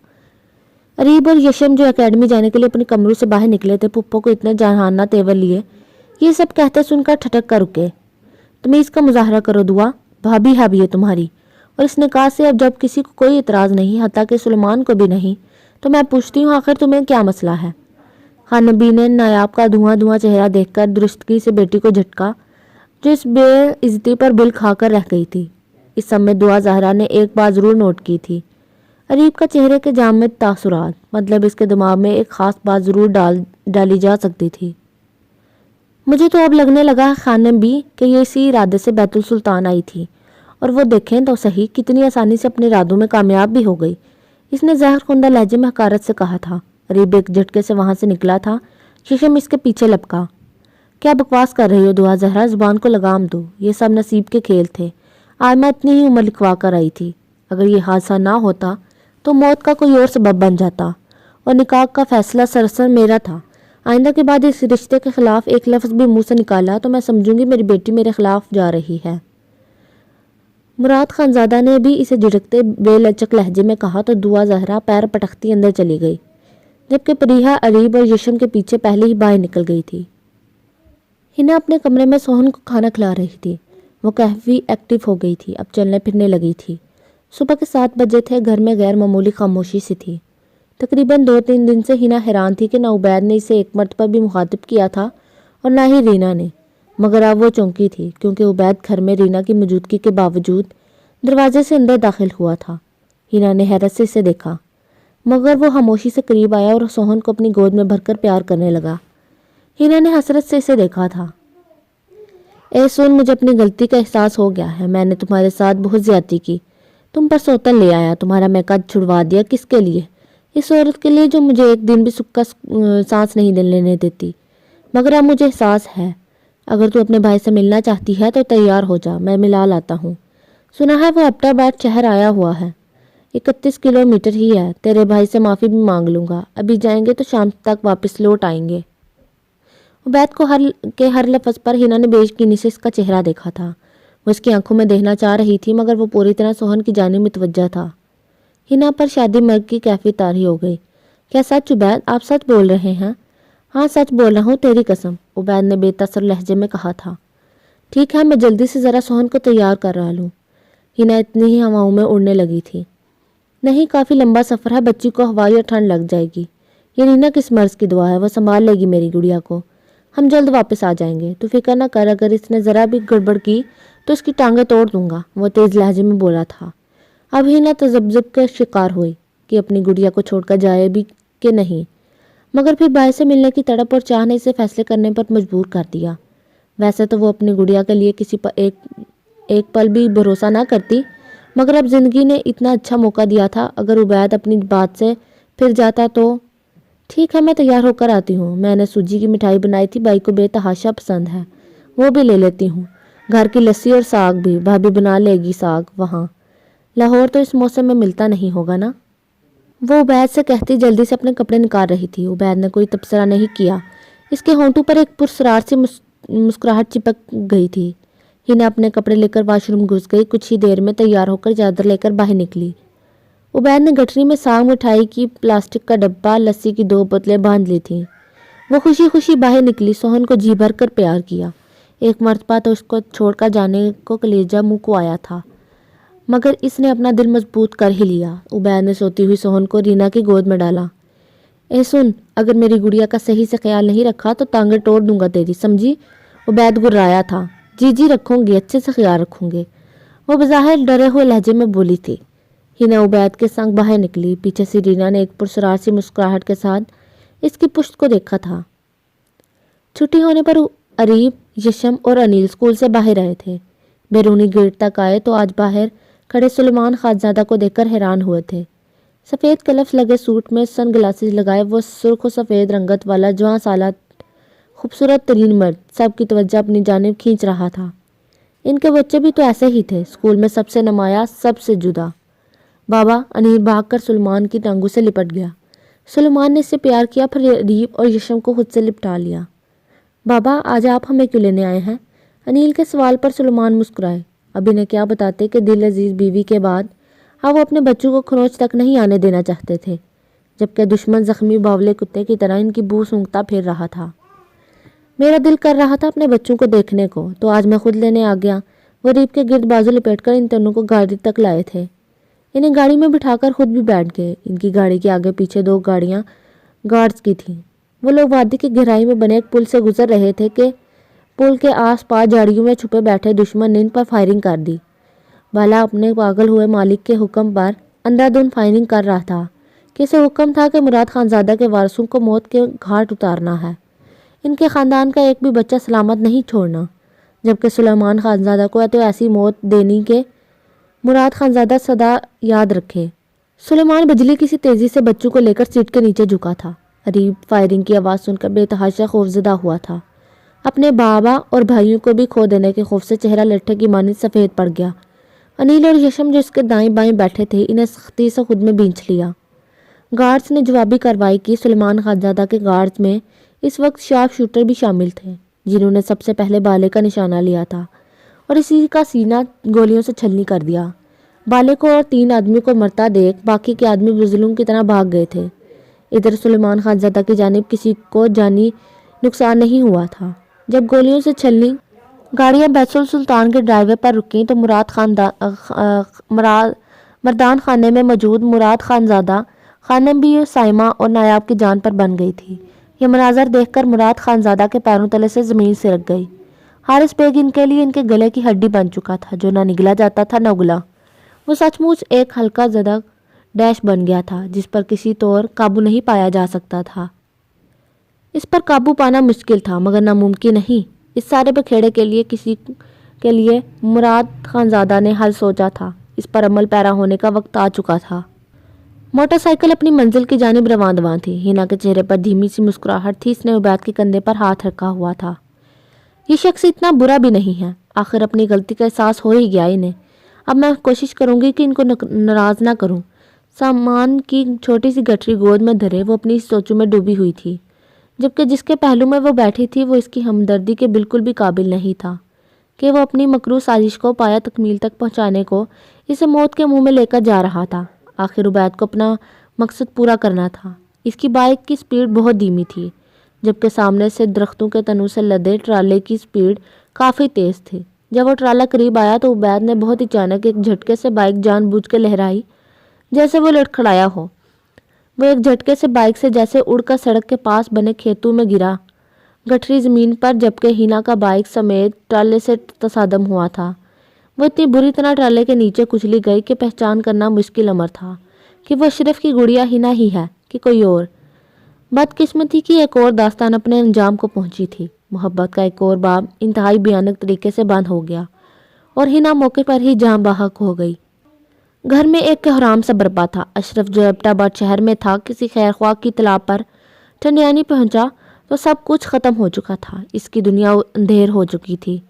अरीब और यशम जो एकेडमी जाने के लिए अपने कमरों से बाहर निकले थे, पुप्पो को इतने जहाना तेवर लिए, ये सब कहते सुनकर ठटक कर रुके। तमीज़ का मुजाहरा करो दुआ, भाभी है भी है तुम्हारी। और इस निकाह से अब जब किसी को कोई इतराज़ नहीं, हत्ता कि सुलेमान को भी नहीं, तो मैं पूछती हूँ आखिर तुम्हें क्या मसला है? खान नबी ने नायाब का धुआं चेहरा देखकर दुरुस्तगी से बेटी को झटका, जो इस बेइज्जती पर बिल खाकर रह गई थी। इस समय दुआ जहरा ने एक बात ज़रूर नोट की थी। अरीब का चेहरे के जामिद तासुरात, मतलब इसके दिमाग में एक ख़ास बात ज़रूर डाली जा सकती थी। मुझे तो अब लगने लगा खान नबी कि ये इसी इरादे से बैतुल सुल्तान आई थी, और वो देखें तो सही कितनी आसानी से अपने इरादों में कामयाब भी हो गई। اس نے زہر خوندہ لہجے میں حقارت سے کہا تھا۔ اریب ایک جھٹکے سے وہاں سے نکلا تھا۔ یشم اس کے پیچھے لپکا۔ کیا بکواس کر رہی ہو دعا زہرا، زبان کو لگام دو، یہ سب نصیب کے کھیل تھے۔ آج میں اتنی ہی عمر لکھوا کر آئی تھی۔ اگر یہ حادثہ نہ ہوتا تو موت کا کوئی اور سبب بن جاتا، اور نکاح کا فیصلہ سراسر میرا تھا۔ آئندہ کے بعد اس رشتے کے خلاف ایک لفظ بھی منہ سے نکالا تو میں سمجھوں گی میری بیٹی میرے خلاف جا رہی ہے۔ مراد خانزادہ نے بھی اسے جھڑکتے بے لچک لہجے میں کہا تو دعا زہرا پیر پٹکتی اندر چلی گئی، جبکہ پریہا اریب اور یشم کے پیچھے پہلے ہی باہر نکل گئی تھی۔ ہنا اپنے کمرے میں سوہن کو کھانا کھلا رہی تھی۔ وہ کافی ایکٹیو ہو گئی تھی، اب چلنے پھرنے لگی تھی۔ صبح کے 7 بجے تھے، گھر میں غیر معمولی خاموشی سی تھی۔ تقریباً 2-3 دن سے ہنا حیران تھی کہ نہ عبید نے اسے ایک مرتبہ بھی مخاطب کیا تھا اور نہ ہی رینا نے، مگر اب وہ چونکی تھی کیونکہ عبید گھر میں رینا کی موجودگی کے باوجود دروازے سے اندر داخل ہوا تھا۔ ہنا نے حیرت سے اسے دیکھا، مگر وہ خاموشی سے قریب آیا اور سوہن کو اپنی گود میں بھر کر پیار کرنے لگا۔ ہنا نے حسرت سے اسے دیکھا تھا۔ اے سن، مجھے اپنی غلطی کا احساس ہو گیا ہے، میں نے تمہارے ساتھ بہت زیادتی کی، تم پر سوتن لے آیا، تمہارا میکا چھڑوا دیا، کس کے لیے؟ اس عورت کے لیے جو مجھے ایک دن بھی سکھ کا سانس نہیں لینے دیتی، مگر اب مجھے احساس ہے۔ اگر تو اپنے بھائی سے ملنا چاہتی ہے تو تیار ہو جا، میں ملا لاتا ہوں۔ سنا ہے وہ ایبٹ آباد شہر آیا ہوا ہے، 31 کلومیٹر ہی ہے، تیرے بھائی سے معافی بھی مانگ لوں گا، ابھی جائیں گے تو شام تک واپس لوٹ آئیں گے۔ عبید کو ہر لفظ پر ہنا نے بے یقینی سے اس کا چہرہ دیکھا تھا۔ وہ اس کی آنکھوں میں دیکھنا چاہ رہی تھی، مگر وہ پوری طرح سوہن کی جانب متوجہ تھا۔ ہنا پر شادی مرگ کی کیفیت طاری ہو گئی۔ کیا سچ عبید؟ آپ سچ بول رہے ہیں؟ ہاں سچ بول رہا ہوں، تیری قسم، عبید نے بے تاثر لہجے میں کہا تھا۔ ٹھیک ہے، میں جلدی سے ذرا سوہن کو تیار کر رہا لوں۔ ہنا اتنی ہی ہواؤں میں اڑنے لگی تھی۔ نہیں، کافی لمبا سفر ہے، بچی کو ہوائی اور ٹھنڈ لگ جائے گی۔ یہ نینا کس مرض کی دعا ہے، وہ سنبھال لے گی میری گڑیا کو، ہم جلد واپس آ جائیں گے، تو فکر نہ کر، اگر اس نے ذرا بھی گڑبڑ کی تو اس کی ٹانگیں توڑ دوں گا، وہ تیز لہجے میں بولا تھا۔ اب ہنا تذبذب کا شکار ہوئی کہ اپنی گڑیا کو چھوڑ کر جائے بھی کہ نہیں، مگر پھر بھائی سے ملنے کی تڑپ اور چاہ نے اسے فیصلے کرنے پر مجبور کر دیا۔ ویسے تو وہ اپنی گڑیا کے لیے کسی پر ایک پل بھی بھروسہ نہ کرتی، مگر اب زندگی نے اتنا اچھا موقع دیا تھا، اگر عبید اپنی بات سے پھر جاتا تو۔ ٹھیک ہے، میں تیار ہو کر آتی ہوں، میں نے سوجی کی مٹھائی بنائی تھی، بھائی کو بے تحاشا پسند ہے، وہ بھی لے لیتی ہوں، گھر کی لسی اور ساگ بھی، بھابھی بنا لے گی ساگ وہاں، لاہور تو اس موسم میں ملتا نہیں ہوگا نا؟ وہ عبید سے کہتی جلدی سے اپنے کپڑے نکال رہی تھی۔ عبید نے کوئی تبصرہ نہیں کیا، اس کے ہونٹوں پر ایک پرسرار سی مسکراہٹ چپک گئی تھی۔ ہنا اپنے کپڑے لے کر واش روم گھس گئی، کچھ ہی دیر میں تیار ہو کر چادر لے کر باہر نکلی۔ عبید نے گٹھری میں ساگ مٹھائی کی پلاسٹک کا ڈبہ، لسی کی 2 بوتلیں باندھ لی تھیں۔ وہ خوشی خوشی باہر نکلی، سوہن کو جی بھر کر پیار کیا۔ ایک مرتبہ تو اس کو چھوڑ کر جانے کو کلیجہ منہ کو آیا تھا، مگر اس نے اپنا دل مضبوط کر ہی لیا۔ عبید نے سوتی ہوئی سوہن کو رینا کی گود میں ڈالا۔ اے سن، اگر میری گڑیا کا صحیح سے خیال نہیں رکھا تو ٹانگیں توڑ دوں گا تیری، سمجھی؟ عبید گرایا تھا۔ جی رکھوں گی، اچھے سے خیال رکھوں گے، وہ بظاہر ڈرے ہوئے لہجے میں بولی تھی۔ ہنا عبید کے سنگ باہر نکلی، پیچھے سے رینا نے ایک پرسرار سی مسکراہٹ کے ساتھ اس کی پشت کو دیکھا تھا۔ چھٹی ہونے پر اریب، یشم اور انیل اسکول سے باہر آئے تھے۔ بیرونی گیٹ تک آئے تو آج باہر کھڑے سلیمان خانزادہ کو دیکھ کر حیران ہوئے تھے۔ سفید کلف لگے سوٹ میں سن گلاسز لگائے وہ سرخ و سفید رنگت والا جوان سالہ خوبصورت ترین مرد سب کی توجہ اپنی جانب کھینچ رہا تھا۔ ان کے بچے بھی تو ایسے ہی تھے، اسکول میں سب سے نمایاں، سب سے جدا۔ بابا، انیل بھاگ کر سلیمان کی ٹانگوں سے لپٹ گیا۔ سلیمان نے اس سے پیار کیا، پھر اریب اور یشم کو خود سے لپٹا لیا۔ بابا، آج آپ ہمیں کیوں لینے آئے ہیں؟ انیل کے سوال پر سلیمان مسکرائے۔ اب انہیں کیا بتاتے کہ دل عزیز بیوی کے بعد اب وہ اپنے بچوں کو کھروچ تک نہیں آنے دینا چاہتے تھے، جبکہ دشمن زخمی باولے کتے کی طرح ان کی بو سونگھتا پھر رہا تھا۔ میرا دل کر رہا تھا اپنے بچوں کو دیکھنے کو، تو آج میں خود لینے آ گیا۔ وہ ریب کے گرد بازو لپیٹ کر ان دونوں کو گاڑی تک لائے تھے۔ انہیں گاڑی میں بٹھا کر خود بھی بیٹھ گئے۔ ان کی گاڑی کے آگے پیچھے 2 گاڑیاں گارڈز کی تھیں۔ وہ لوگ وادی کی گہرائی میں بنے ایک پل سے گزر رہے تھے کہ پل کے آس پاس جھاڑیوں میں چھپے بیٹھے دشمن نے ان پر فائرنگ کر دی۔ بالا اپنے پاگل ہوئے مالک کے حکم پر اندھادھند فائرنگ کر رہا تھا کہ اسے حکم تھا کہ مراد خانزادہ کے وارثوں کو موت کے گھاٹ اتارنا ہے، ان کے خاندان کا ایک بھی بچہ سلامت نہیں چھوڑنا، جبکہ سلیمان خانزادہ کو تو ایسی موت دینی کہ مراد خانزادہ سدا یاد رکھے۔ सुलेमान बिजली की सी तेजी से बच्चों को लेकर सीट के नीचे झुका था। अरीब फायरिंग की आवाज़ सुनकर बेतहाशा खौफजदा हुआ था। अपने बाबा और भाइयों को भी खो देने के खौफ से चेहरा लट्ठे की मानिंद सफ़ेद पड़ गया। अनिल और यशम जो इसके दाएं बाएं बैठे थे, इन्हें सख्ती से खुद में भींच लिया। गार्ड्स ने जवाबी कार्रवाई की। सुलेमान खानजादा के गार्ड्स में इस वक्त शार्प शूटर भी शामिल थे, जिन्होंने सबसे पहले बाले का निशाना लिया था और इसी का सीना गोलियों से छलनी कर दिया। बाले को और 3 आदमी को मरता देख बाकी के आदमी बुजुर्गों की तरह भाग गए थे। इधर सुलेमान खानजादा की जानिब किसी को जानी नुकसान नहीं हुआ था। जब गोलियों से छलनी गाड़ियां बैतुल सुल्तान के ड्राइवे पर रुकीं तो मर्दान खाने में मौजूद मुराद खानजादा खानम भी साइमा और नायाब की जान पर बन गई थी। यह मनाजर देखकर मुराद खानजादा के पैरों तले से ज़मीन सिरक गई। हारिस बेग इनके लिए इनके गले की हड्डी बन चुका था, जो ना निगला जाता था न उगला। वो सचमुच एक हल्का ज़दा डैश बन गया था, जिस पर किसी तौर काबू नहीं पाया जा सकता था। इस पर काबू पाना मुश्किल था मगर नामुमकिन नहीं। इस सारे बखेड़े के लिए मुराद खानजादा ने हल सोचा था। इस पर अमल पैरा होने का वक्त आ चुका था। मोटरसाइकिल अपनी मंजिल की जानिब रवां थी। हिना के चेहरे पर धीमी सी मुस्कुराहट थी। इसने उबैद के कंधे पर हाथ रखा हुआ था। ये शख्स इतना बुरा भी नहीं है। आखिर अपनी गलती का एहसास हो ही गया इन्हें। अब मैं कोशिश करूंगी कि इनको नाराज़ ना करूं। सामान की छोटी सी गठरी गोद में धरे वो अपनी सोचों में डूबी हुई थी, जबकि जिसके पहलू में वो बैठी थी वो इसकी हमदर्दी के बिल्कुल भी काबिल नहीं था कि वो अपनी मकरू साजिश को पाया तकमील तक पहुंचाने को इसे मौत के मुंह में लेकर जा रहा था। आखिर उबैद को अपना मकसद पूरा करना था। इसकी बाइक की स्पीड बहुत धीमी थी, जबकि सामने से दरख्तों के तनों से लदे ट्राले की स्पीड काफ़ी तेज़ थी। जब वो ट्राला करीब आया तो उबैद ने बहुत अचानक एक झटके से बाइक जानबूझ के लहराई, जैसे वो लड़खड़ाया हो। वो एक झटके से बाइक से जैसे उड़कर सड़क के पास बने खेतों में गिरा, गठरी ज़मीन पर, जबकि हिना का बाइक समेत ट्राले से तसादम हुआ था। वो इतनी बुरी तरह ट्राले के नीचे कुचली गई कि पहचान करना मुश्किल अमर था कि वो अशरफ की गुड़िया हिना ही है कि कोई और। बदकिस्मती की एक और दास्तान अपने अंजाम को पहुंची थी। मोहब्बत का एक और बाब इंतहाई भयानक तरीके से बंद हो गया और हिना मौके पर ही जान बाहक हो गई। घर में एक कोहराम सा बरपा था। अशरफ जो एबटाबाद शहर में था, किसी खैरख्वाह की तलाब पर ठंडियानी पहुंचा तो सब कुछ ख़त्म हो चुका था। इसकी दुनिया अंधेर हो चुकी थी।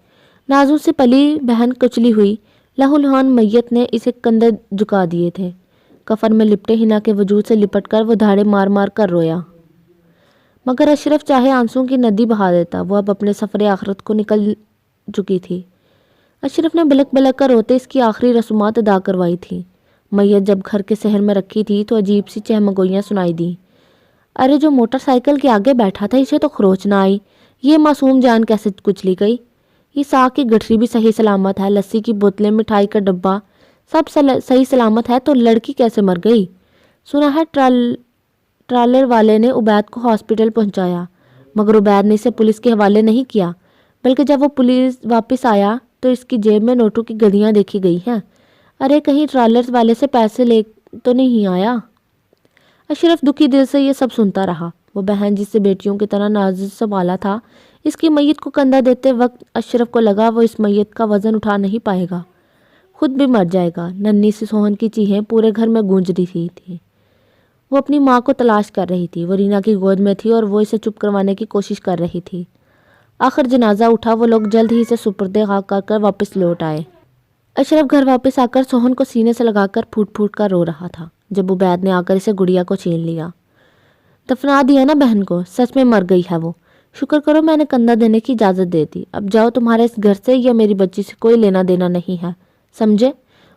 नाजू से पली बहन कुचली हुई लहूलुहान मैयत ने इसे कंधे झुका दिए थे। कफन में लिपटे हिना के वजूद से लिपटकर वो धाड़े मार मार कर रोया, मगर अशरफ चाहे आंसुओं की नदी बहा देता, वो अब अपने सफ़र आखिरत को निकल चुकी थी। अशरफ ने बलक बलक कर रोते इसकी आखिरी रसूमात अदा करवाई थी। मैयत जब घर के शहर में रखी थी तो अजीब सी चहमगोइयाँ सुनाई दी। अरे जो मोटरसाइकिल के आगे बैठा था इसे तो खरोच ना आई, ये मासूम जान कैसे कुचली गई। ये साग की गठरी भी सही सलामत है, लस्सी की बोतलें, मिठाई का डब्बा सब सही सलामत है, तो लड़की कैसे मर गई। सुना है ट्रालर वाले ने उबैद को हॉस्पिटल पहुंचाया, मगर उबैद ने इसे पुलिस के हवाले नहीं किया, बल्कि जब वो पुलिस वापस आया तो इसकी जेब में नोटों की गड्डियाँ देखी गई हैं। अरे कहीं ट्रालर वाले से पैसे ले तो नहीं आया। अशरफ दुखी दिल से ये सब सुनता रहा। वो बहन जिससे बेटियों की तरह नाजुक संभाला था, इसकी मैयत को कंधा देते वक्त अशरफ को लगा वो इस मैयत का वज़न उठा नहीं पाएगा, खुद भी मर जाएगा। नन्ही सी सोहन की चीखें पूरे घर में गूंज रही थी। वो अपनी माँ को तलाश कर रही थी। वो रीना की गोद में थी और वो इसे चुप करवाने की कोशिश कर रही थी। आखिर जनाजा उठा। वो लोग जल्द ही इसे सुपुर्दे खाक कर वापस लौट आए। अशरफ घर वापस आकर सोहन को सीने से लगाकर फूट फूट कर रो रहा था, जब उबैद ने आकर इसे गुड़िया को छीन लिया। दफना दिया ना बहन को, सच में मर गई है वो। शुक्र करो मैंने कंधा देने की इजाज़त दे दी। अब जाओ, तुम्हारे इस घर से या मेरी बच्ची से कोई लेना देना नहीं है, समझे।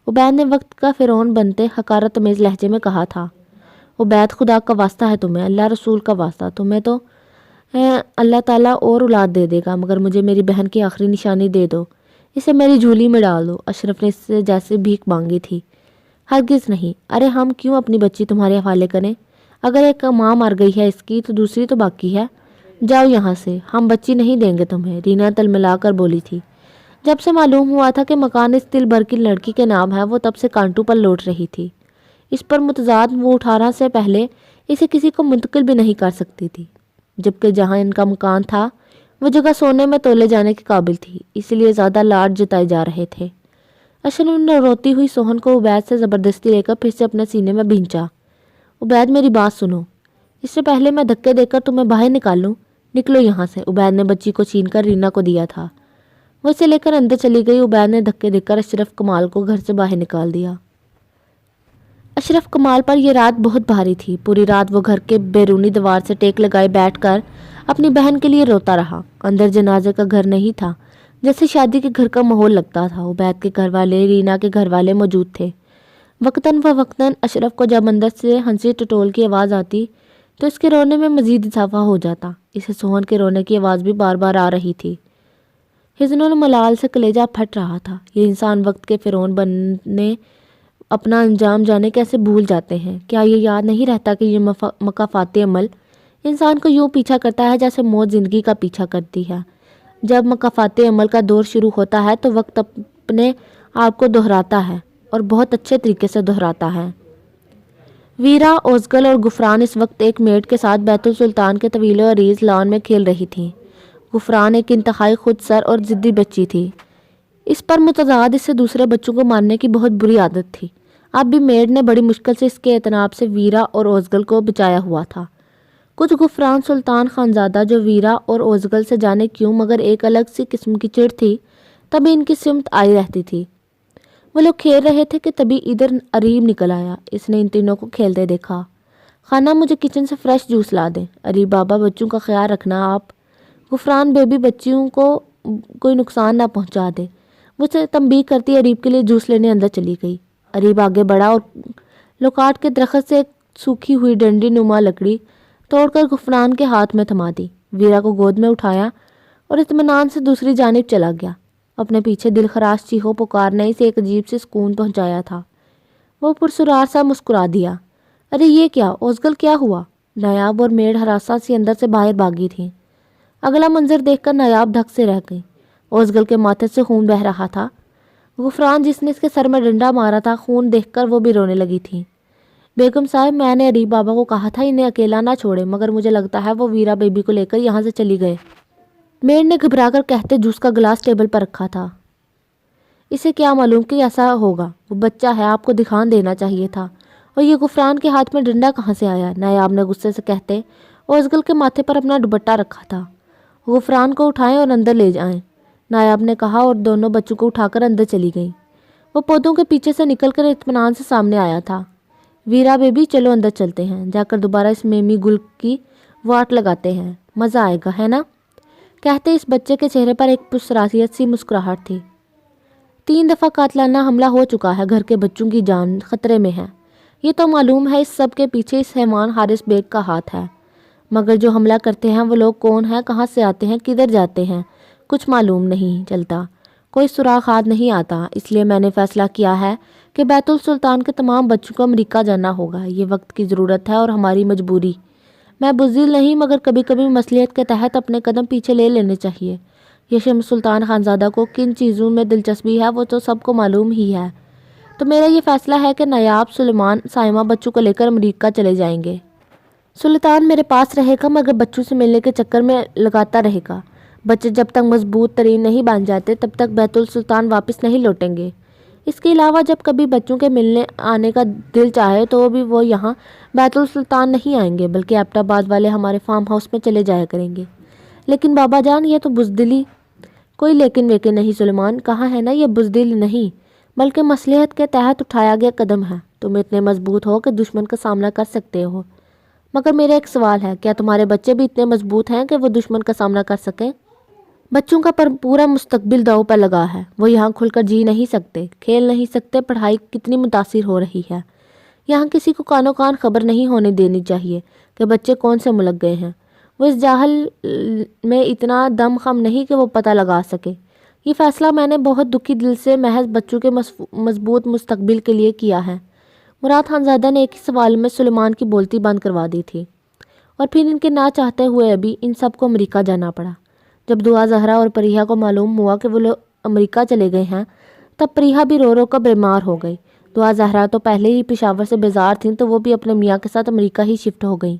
उबैद ने वक्त का फ़िरौन बनते हकारत तमीज़ लहजे में कहा था। उबैद खुदा का वास्ता है तुम्हें, अल्लाह रसूल का वास्ता, तुम्हें तो अल्लाह ताला और औलाद दे देगा, मगर मुझे मेरी बहन की आखिरी निशानी दे दो, इसे मेरी झोली में डाल दो। अशरफ ने इससे जैसे भीख मांगी थी। हरगिज़ नहीं। अरे हम क्यों अपनी बच्ची तुम्हारे हवाले करें। अगर एक माँ मर गई है इसकी तो दूसरी तो बाकी है। जाओ यहाँ से, हम बच्ची नहीं देंगे तुम्हें, रीना तलमिला कर बोली थी। जब से मालूम हुआ था कि मकान इस दिल भर की लड़की के नाम है, वो तब से कांटू पर लौट रही थी। इस पर मुतजाद वो 18 से पहले इसे किसी को मुंतकिल भी नहीं कर सकती थी, जबकि जहाँ इनका मकान था वो जगह सोने में तोले जाने के काबिल थी, इसलिए ज़्यादा लाड जताए जा रहे थे। اشرف نے روتی ہوئی سوہن کو عبید سے زبردستی لے کر پھر سے اپنے سینے میں بھینچا۔ عبید میری بات سنو، اس سے پہلے میں دھکے دے کر تمہیں باہر نکالوں، نکلو یہاں سے۔ عبید نے بچی کو چھین کر رینا کو دیا تھا، وہ اسے لے کر اندر چلی گئی۔ عبید نے دھکے دے کر اشرف کمال کو گھر سے باہر نکال دیا۔ اشرف کمال پر یہ رات بہت بھاری تھی۔ پوری رات وہ گھر کے بیرونی دیوار سے ٹیک لگائے بیٹھ کر اپنی بہن کے لیے روتا رہا۔ اندر جنازے کا گھر نہیں تھا، جیسے شادی کے گھر کا ماحول لگتا تھا۔ عبید کے گھر والے، رینا کے گھر والے موجود تھے۔ وقتاً فوقتاً اشرف کو جب اندر سے ہنسی ٹٹول کی آواز آتی تو اس کے رونے میں مزید اضافہ ہو جاتا۔ اسے سوہن کے رونے کی آواز بھی بار بار آ رہی تھی۔ حزن و ملال سے کلیجہ پھٹ رہا تھا۔ یہ انسان وقت کے فرعون بننے اپنا انجام جانے کیسے بھول جاتے ہیں؟ کیا یہ یاد نہیں رہتا کہ یہ مکافاتی عمل انسان کو یوں پیچھا کرتا ہے جیسے موت زندگی کا پیچھا کرتی ہے؟ جب مکافاتی عمل کا دور شروع ہوتا ہے تو وقت اپنے آپ کو دہراتا ہے اور بہت اچھے طریقے سے دہراتا ہے۔ ویرا، اوزگل اور غفران اس وقت ایک میڈ کے ساتھ بیت السلطان کے طویل و عریض لان میں کھیل رہی تھیں۔ غفران ایک انتہائی خود سر اور ضدی بچی تھی۔ اس پر متضاد اس سے دوسرے بچوں کو مارنے کی بہت بری عادت تھی۔ اب بھی میڈ نے بڑی مشکل سے اس کے اعتناب سے ویرا اور اوزگل کو بچایا ہوا تھا۔ کچھ غفران سلطان خانزادہ جو ویرا اور اوزگل سے جانے کیوں مگر ایک الگ سی قسم کی چڑ تھی تبھی ان کی سمت آئی رہتی تھی۔ وہ لوگ کھیل رہے تھے کہ تبھی ادھر اریب نکل آیا۔ اس نے ان تینوں کو کھیلتے دیکھا۔ خانہ، مجھے کچن سے فریش جوس لا دیں۔ اریب بابا، بچوں کا خیال رکھنا آپ۔ غفران بیبی، بچیوں کو کوئی نقصان نہ پہنچا دے۔ وہ اسے تنبیہ کرتی اریب کے لیے جوس لینے اندر چلی گئی۔ اریب آگے بڑھا اور لوکاٹ کے درخت سے ایک سوکھی ہوئی ڈنڈی نما لکڑی توڑ کر غفران کے ہاتھ میں تھما دی۔ ویرا کو گود میں اٹھایا اور اطمینان سے دوسری جانب چلا گیا۔ اپنے پیچھے دل خراش چیخو پکار نے اسے ایک عجیب سے سکون پہنچایا تھا۔ وہ پرسرار سا مسکرا دیا۔ ارے یہ کیا اوزگل، کیا ہوا؟ نایاب اور میڈ ہراساں سی اندر سے باہر بھاگی تھیں۔ اگلا منظر دیکھ کر نایاب دھک سے رہ گئی۔ اوزگل کے ماتھے سے خون بہہ رہا تھا۔ غفران، جس نے اس کے سر میں ڈنڈا مارا تھا، خون دیکھ کر وہ بھی رونے لگی تھی۔ بیگم صاحب، میں نے اریب بابا کو کہا تھا انہیں اکیلا نہ چھوڑے، مگر مجھے لگتا ہے وہ ویرا بیبی کو لے کر یہاں سے چلی گئے۔ میڈ نے گھبرا کر کہتے جوس کا گلاس ٹیبل پر رکھا تھا۔ اسے کیا معلوم کہ ایسا ہوگا؟ وہ بچہ ہے، آپ کو دکھان دینا چاہیے تھا۔ اور یہ غفران کے ہاتھ میں ڈنڈا کہاں سے آیا؟ نایاب نے غصے سے کہتے اوزگل کے ماتھے پر اپنا دوپٹہ رکھا تھا۔ غفران کو اٹھائیں اور اندر لے جائیں، نایاب نے کہا اور دونوں بچوں کو اٹھا کر اندر چلی گئیں۔ وہ پودوں کے پیچھے سے نکل کر اطمینان سے سامنے آیا تھا۔ ویرا بیبی، چلو اندر چلتے ہیں، جا کر دوبارہ اس میمی گل کی واٹ لگاتے ہیں، مزہ آئے گا، ہے نا؟ کہتے اس بچے کے چہرے پر ایک پرسراسیت سی مسکراہٹ تھی۔ 3 دفعہ قاتلانہ حملہ ہو چکا ہے، گھر کے بچوں کی جان خطرے میں ہے۔ یہ تو معلوم ہے اس سب کے پیچھے اس حیوان حارث بیگ کا ہاتھ ہے، مگر جو حملہ کرتے ہیں وہ لوگ کون ہیں، کہاں سے آتے ہیں، کدھر جاتے ہیں، کچھ معلوم نہیں چلتا، کوئی سراغ ہاتھ نہیں آتا۔ اس لیے میں نے فیصلہ کیا ہے کہ بیت السلطان کے تمام بچوں کو امریکہ جانا ہوگا۔ یہ وقت کی ضرورت ہے اور ہماری مجبوری۔ میں بزدل نہیں، مگر کبھی کبھی مصلحت کے تحت اپنے قدم پیچھے لے لینے چاہیے۔ یہ شمس سلطان خانزادہ کو کن چیزوں میں دلچسپی ہے وہ تو سب کو معلوم ہی ہے، تو میرا یہ فیصلہ ہے کہ نایاب سلیمان سائمہ بچوں کو لے کر امریکہ چلے جائیں گے۔ سلطان میرے پاس رہے گا مگر بچوں سے ملنے کے چکر میں لگاتا رہے گا۔ بچے جب تک مضبوط ترین نہیں بن جاتے تب تک بیت السلطان واپس نہیں لوٹیں گے۔ اس کے علاوہ جب کبھی بچوں کے ملنے آنے کا دل چاہے تو بھی وہ یہاں بیت السلطان نہیں آئیں گے، بلکہ ایبٹ آباد والے ہمارے فارم ہاؤس میں چلے جایا کریں گے۔ لیکن بابا جان، یہ تو بزدلی۔ کوئی لیکن ویکن نہیں سلیمان، کہا ہے نا یہ بزدل نہیں بلکہ مصلحت کے تحت اٹھایا گیا قدم ہے۔ تم اتنے مضبوط ہو کہ دشمن کا سامنا کر سکتے ہو، مگر میرا ایک سوال ہے، کیا تمہارے بچے بھی اتنے مضبوط ہیں کہ وہ دشمن کا سامنا کر سکیں؟ بچوں کا پورا مستقبل داؤ پر لگا ہے، وہ یہاں کھل کر جی نہیں سکتے، کھیل نہیں سکتے، پڑھائی کتنی متاثر ہو رہی ہے۔ یہاں کسی کو کانوں کان خبر نہیں ہونے دینی چاہیے کہ بچے کون سے ملک گئے ہیں۔ وہ اس جاہل میں اتنا دم خم نہیں کہ وہ پتہ لگا سکے۔ یہ فیصلہ میں نے بہت دکھی دل سے محض بچوں کے مضبوط مستقبل کے لیے کیا ہے۔ مراد خانزادہ نے ایک ہی سوال میں سلیمان کی بولتی بند کروا دی تھی، اور پھر ان کے نہ چاہتے ہوئے ابھی ان سب کو امریکہ جانا پڑا۔ جب دعا زہرا اور پریحا کو معلوم ہوا کہ وہ لوگ امریکہ چلے گئے ہیں تب پریحا بھی رو رو کر بیمار ہو گئی۔ دعا زہرا تو پہلے ہی پشاور سے بیزار تھیں تو وہ بھی اپنے میاں کے ساتھ امریکہ ہی شفٹ ہو گئیں۔